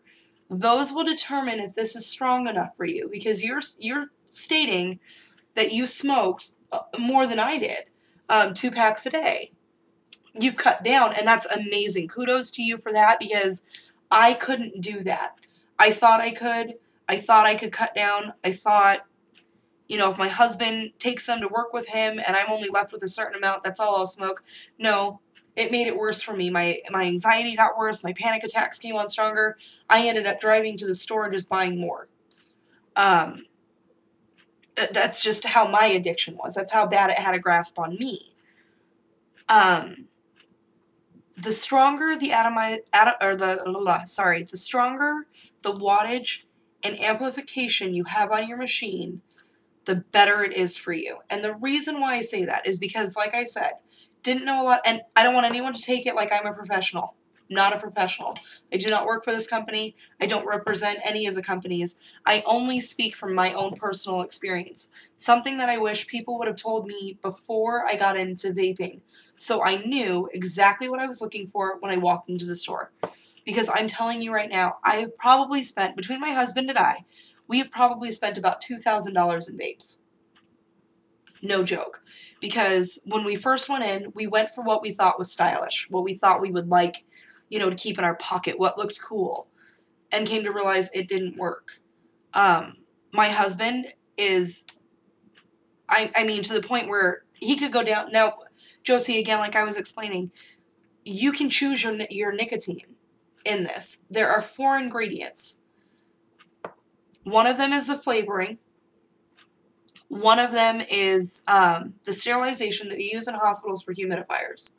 Those will determine if this is strong enough for you, because you're stating that you smoked more than I did, 2 packs a day. You've cut down, and that's amazing. Kudos to you for that, because I couldn't do that. I thought I could. I thought I could cut down. I thought, you know, if my husband takes them to work with him and I'm only left with a certain amount, that's all I'll smoke. No, it made it worse for me. My anxiety got worse. My panic attacks came on stronger. I ended up driving to the store and just buying more. That's just how my addiction was. That's how bad it had a grasp on me. The stronger the the stronger the wattage and amplification you have on your machine, the better it is for you. And the reason why I say that is because, like I said, didn't know a lot, and I don't want anyone to take it like I'm a professional. Not a professional. I do not work for this company. I don't represent any of the companies. I only speak from my own personal experience. Something that I wish people would have told me before I got into vaping, so I knew exactly what I was looking for when I walked into the store. Because I'm telling you right now, I have probably spent, between my husband and I, we have probably spent about $2,000 in vapes. No joke. Because when we first went in, we went for what we thought was stylish, what we thought we would like, you know, to keep in our pocket, what looked cool, and came to realize it didn't work. My husband is, I mean, to the point where he could go down. Now, Josie, again, like I was explaining, you can choose your nicotine in this. There are 4 ingredients. One of them is the flavoring. One of them is the sterilization that you use in hospitals for humidifiers.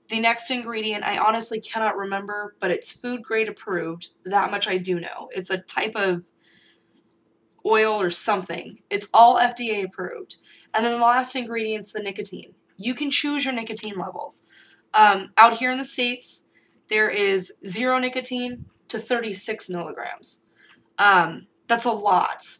The next ingredient, I honestly cannot remember, but it's food grade approved. That much I do know. It's a type of oil or something. It's all FDA approved. And then the last ingredient's the nicotine. You can choose your nicotine levels. Out here in the States, there is 0 nicotine to 36 milligrams. That's a lot.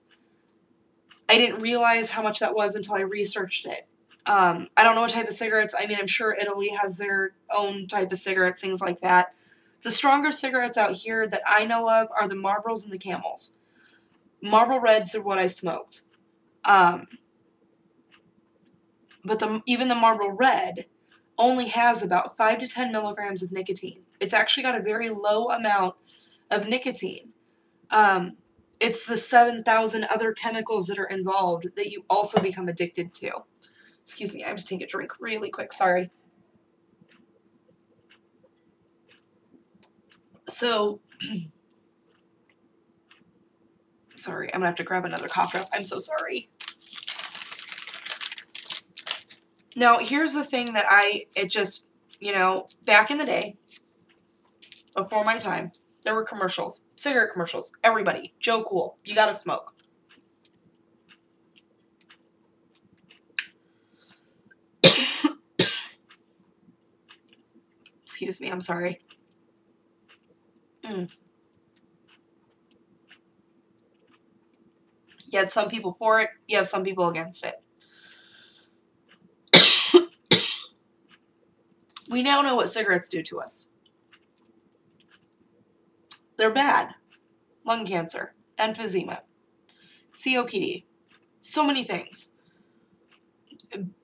I didn't realize how much that was until I researched it. I don't know what type of cigarettes. I mean, I'm sure Italy has their own type of cigarettes, things like that. The stronger cigarettes out here that I know of are the Marlboros and the Camels. Marlboro Reds are what I smoked. But even the Marlboro Red only has about 5 to 10 milligrams of nicotine. It's actually got a very low amount of nicotine. It's the 7,000 other chemicals that are involved that you also become addicted to. Excuse me, I have to take a drink really quick, sorry. So, sorry, I'm gonna have to grab another cough drop. I'm so sorry. Now, here's the thing that back in the day, before my time, there were commercials, cigarette commercials. Everybody, Joe Cool, you gotta smoke. Excuse me, I'm sorry. You had some people for it, you have some people against it. We now know what cigarettes do to us. They're bad. Lung cancer, emphysema, COPD, so many things.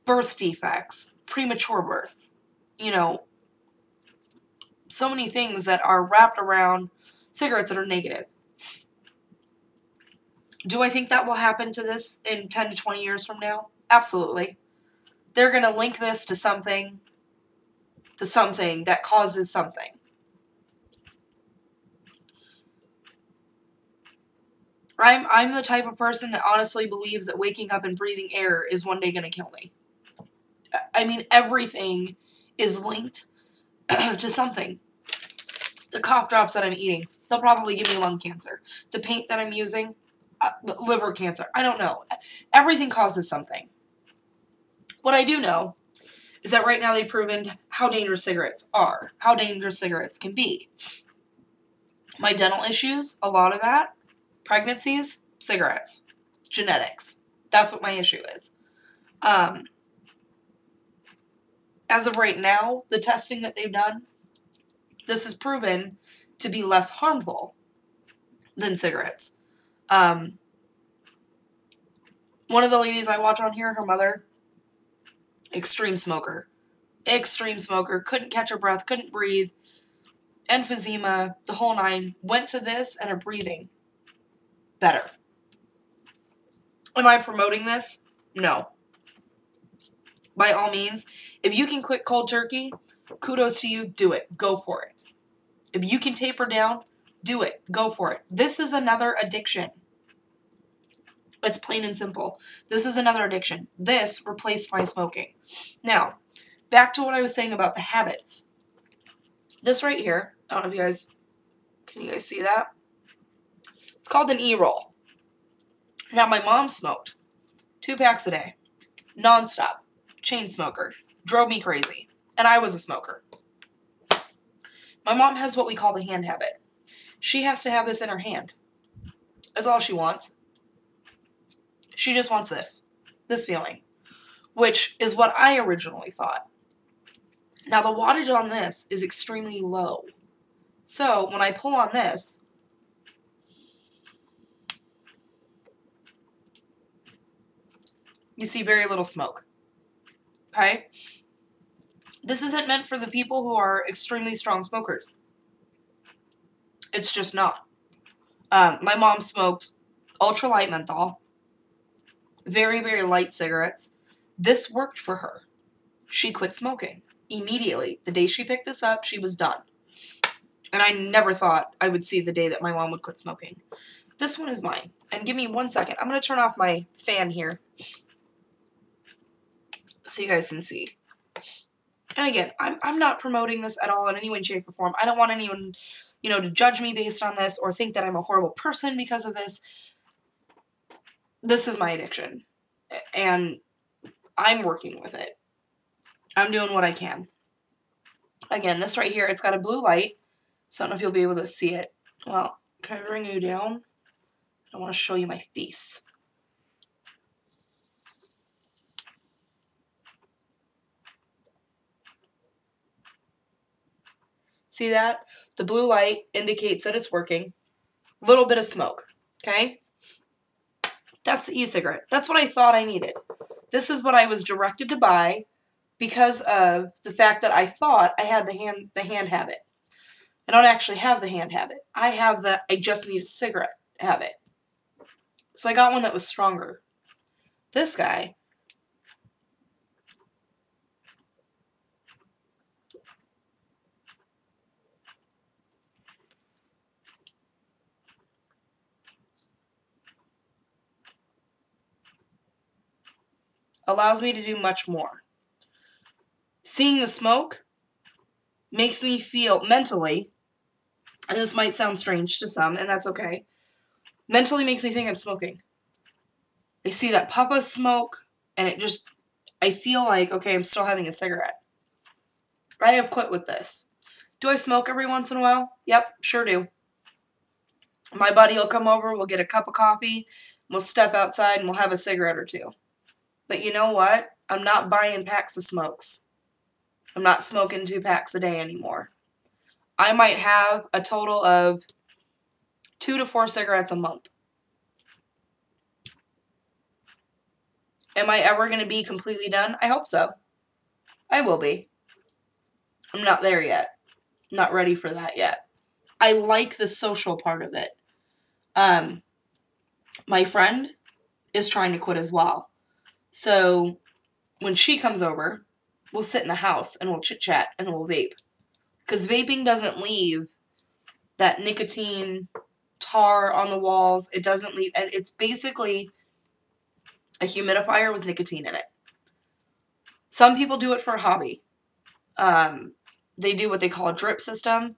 Birth defects, premature births, so many things that are wrapped around cigarettes that are negative. Do I think that will happen to this in 10 to 20 years from now? Absolutely. They're going to link this to something that causes something. I'm the type of person that honestly believes that waking up and breathing air is one day going to kill me. I mean, everything is linked to something. The cough drops that I'm eating, they'll probably give me lung cancer. The paint that I'm using, liver cancer. I don't know. Everything causes something. What I do know is that right now they've proven how dangerous cigarettes are, how dangerous cigarettes can be. My dental issues, a lot of that, pregnancies, cigarettes, genetics. That's what my issue is. As of right now, the testing that they've done, this is proven to be less harmful than cigarettes. One of the ladies I watch on here, her mother, extreme smoker, couldn't catch her breath, couldn't breathe, emphysema, the whole nine, went to this and her breathing better. Am I promoting this? No. By all means, if you can quit cold turkey, kudos to you, do it. Go for it. If you can taper down, do it. Go for it. This is another addiction. It's plain and simple. This is another addiction. This replaced my smoking. Now, back to what I was saying about the habits. This right here, I don't know if you guys, can you guys see that? It's called an e-roll. Now, my mom smoked 2 packs a day, nonstop, chain smoker, drove me crazy, and I was a smoker. My mom has what we call the hand habit. She has to have this in her hand. That's all she wants. She just wants this feeling, which is what I originally thought. Now, the wattage on this is extremely low. So, when I pull on this, you see very little smoke. Okay? This isn't meant for the people who are extremely strong smokers. It's just not. My mom smoked ultralight menthol, very, very light cigarettes. This worked for her. She quit smoking immediately. The day she picked this up, she was done. And I never thought I would see the day that my mom would quit smoking. This one is mine. And give me 1 second. I'm going to turn off my fan here so you guys can see. And again, I'm not promoting this at all in any way, shape, or form. I don't want anyone, to judge me based on this or think that I'm a horrible person because of this. This is my addiction. And I'm working with it. I'm doing what I can. Again, this right here, it's got a blue light, so I don't know if you'll be able to see it. Well, can I bring you down? I want to show you my face. See that? The blue light indicates that it's working. A little bit of smoke, okay? That's the e-cigarette. That's what I thought I needed. This is what I was directed to buy because of the fact that I thought I had the hand habit. I don't actually have the hand habit. I have the I just need a cigarette habit. So I got one that was stronger. This guy allows me to do much more. Seeing the smoke makes me feel mentally, and this might sound strange to some, and that's okay, mentally makes me think I'm smoking. I see that puff of smoke, and I feel like, okay, I'm still having a cigarette. I have quit with this. Do I smoke every once in a while? Yep, sure do. My buddy will come over, we'll get a cup of coffee, we'll step outside, and we'll have a cigarette or two. But you know what? I'm not buying packs of smokes. I'm not smoking 2 packs a day anymore. I might have a total of 2 to 4 cigarettes a month. Am I ever going to be completely done? I hope so. I will be. I'm not there yet. I'm not ready for that yet. I like the social part of it. My friend is trying to quit as well. So when she comes over, we'll sit in the house and we'll chit-chat and we'll vape. Because vaping doesn't leave that nicotine tar on the walls. It doesn't leave. And it's basically a humidifier with nicotine in it. Some people do it for a hobby. They do what they call a drip system.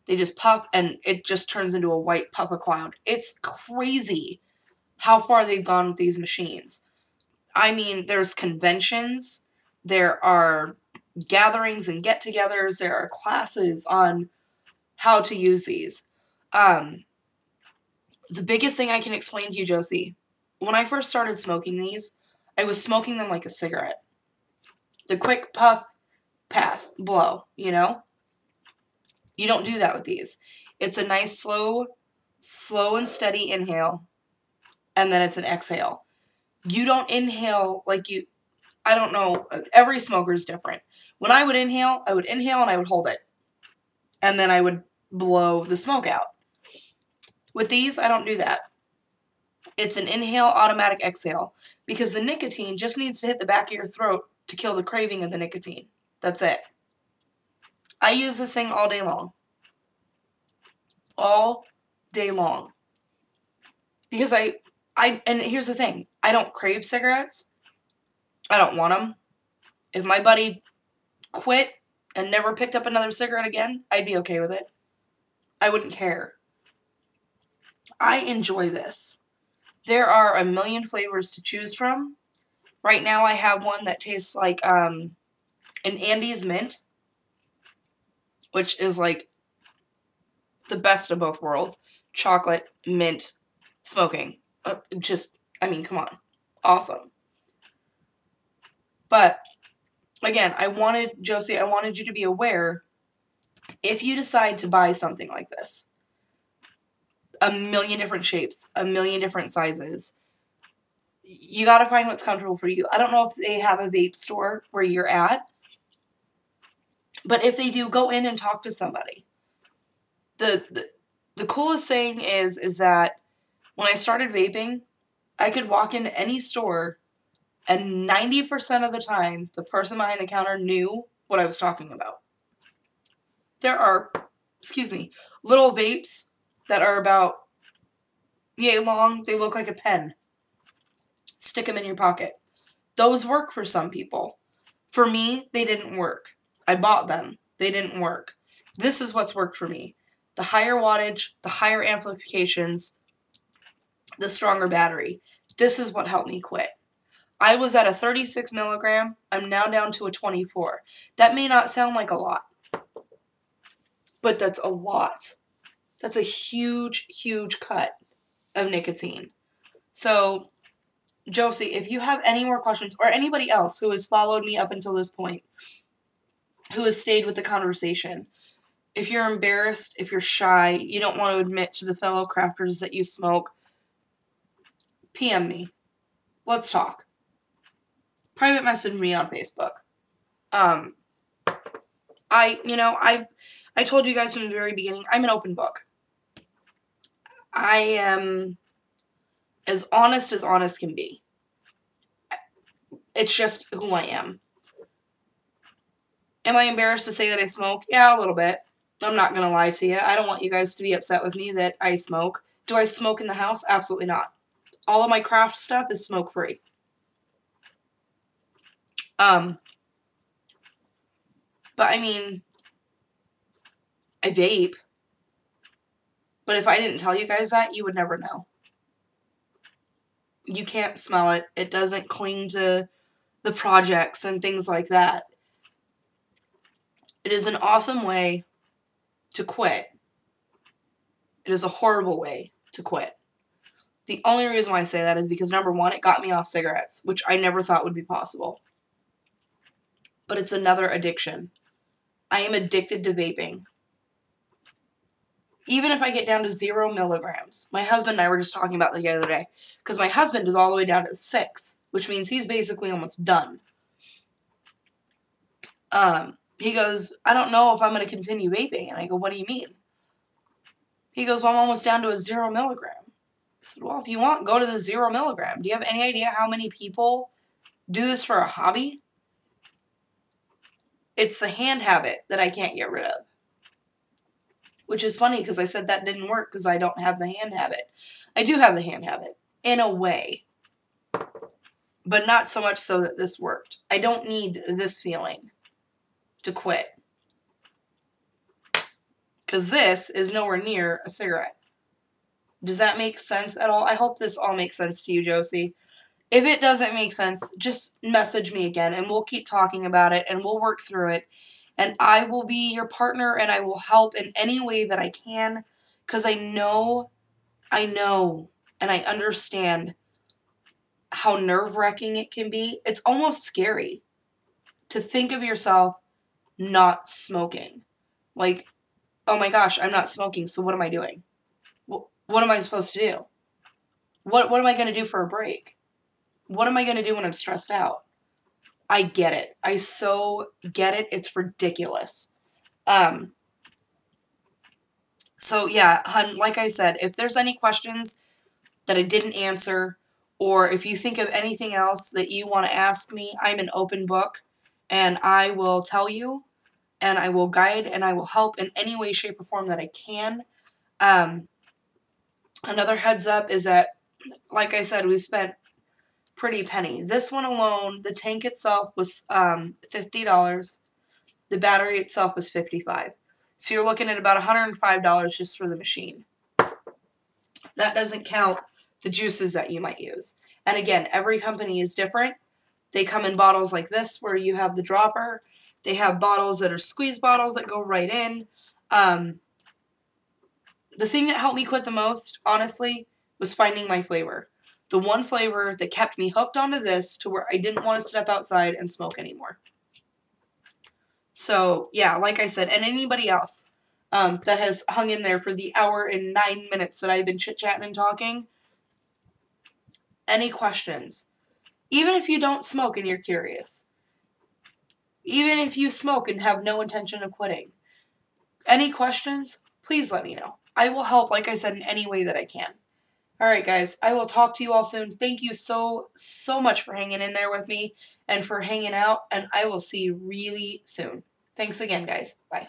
They just puff and it just turns into a white puff of cloud. It's crazy how far they've gone with these machines. I mean, there's conventions, there are gatherings and get-togethers, there are classes on how to use these. The biggest thing I can explain to you, Josie, when I first started smoking these, I was smoking them like a cigarette. The quick puff, pass, blow, you know? You don't do that with these. It's a nice slow and steady inhale, and then it's an exhale. You don't inhale like you, I don't know, every smoker is different. When I would inhale and I would hold it. And then I would blow the smoke out. With these, I don't do that. It's an inhale, automatic exhale. Because the nicotine just needs to hit the back of your throat to kill the craving of the nicotine. That's it. I use this thing all day long. All day long. Because and here's the thing. I don't crave cigarettes. I don't want them. If my buddy quit and never picked up another cigarette again, I'd be okay with it. I wouldn't care. I enjoy this. There are a million flavors to choose from. Right now I have one that tastes like an Andes mint, which is like the best of both worlds. Chocolate, mint, smoking. I mean, come on. Awesome. But, again, Josie, I wanted you to be aware, if you decide to buy something like this, a million different shapes, a million different sizes, you got to find what's comfortable for you. I don't know if they have a vape store where you're at, but if they do, go in and talk to somebody. The coolest thing is that when I started vaping, I could walk into any store and 90% of the time, the person behind the counter knew what I was talking about. There are, little vapes that are about yay long. They look like a pen. Stick them in your pocket. Those work for some people. For me, they didn't work. I bought them. They didn't work. This is what's worked for me. The higher wattage, the higher amplifications, the stronger battery. This is what helped me quit. I was at a 36 milligram. I'm now down to a 24. That may not sound like a lot, but that's a lot. That's a huge, huge cut of nicotine. So, Josie, if you have any more questions, or anybody else who has followed me up until this point, who has stayed with the conversation, if you're embarrassed, if you're shy, you don't want to admit to the fellow crafters that you smoke, PM me. Let's talk. Private message me on Facebook. I told you guys from the very beginning, I'm an open book. I am as honest can be. It's just who I am. Am I embarrassed to say that I smoke? Yeah, a little bit. I'm not going to lie to you. I don't want you guys to be upset with me that I smoke. Do I smoke in the house? Absolutely not. All of my craft stuff is smoke-free. But I mean, I vape. But if I didn't tell you guys that, you would never know. You can't smell it. It doesn't cling to the projects and things like that. It is an awesome way to quit. It is a horrible way to quit. The only reason why I say that is because, number one, it got me off cigarettes, which I never thought would be possible. But it's another addiction. I am addicted to vaping. Even if I get down to 0 milligrams. My husband and I were just talking about that the other day. Because my husband is all the way down to 6. Which means he's basically almost done. He goes, I don't know if I'm going to continue vaping. And I go, what do you mean? He goes, well, I'm almost down to a 0 milligram. I said, well, if you want, go to the 0 milligram. Do you have any idea how many people do this for a hobby? It's the hand habit that I can't get rid of. Which is funny because I said that didn't work because I don't have the hand habit. I do have the hand habit, in a way. But not so much so that this worked. I don't need this feeling to quit. Because this is nowhere near a cigarette. Does that make sense at all? I hope this all makes sense to you, Josie. If it doesn't make sense, just message me again and we'll keep talking about it and we'll work through it. And I will be your partner and I will help in any way that I can because I know, and I understand how nerve-wracking it can be. It's almost scary to think of yourself not smoking. Like, oh my gosh, I'm not smoking, so what am I doing? What am I supposed to do? What am I going to do for a break? What am I going to do when I'm stressed out? I get it. I so get it. It's ridiculous. So yeah, hun, like I said, if there's any questions that I didn't answer, or if you think of anything else that you want to ask me, I'm an open book, and I will tell you, and I will guide, and I will help in any way, shape, or form that I can. Another heads up is that, like I said, we've spent pretty penny. This one alone, the tank itself was $50. The battery itself was $55. So you're looking at about $105 just for the machine. That doesn't count the juices that you might use. And again, every company is different. They come in bottles like this where you have the dropper. They have bottles that are squeeze bottles that go right in. The thing that helped me quit the most, honestly, was finding my flavor. The one flavor that kept me hooked onto this to where I didn't want to step outside and smoke anymore. So, yeah, like I said, and anybody else that has hung in there for the hour and 9 minutes that I've been chit-chatting and talking, any questions? Even if you don't smoke and you're curious. Even if you smoke and have no intention of quitting. Any questions? Please let me know. I will help, like I said, in any way that I can. Alright, guys, I will talk to you all soon. Thank you so much for hanging in there with me and for hanging out, and I will see you really soon. Thanks again, guys. Bye.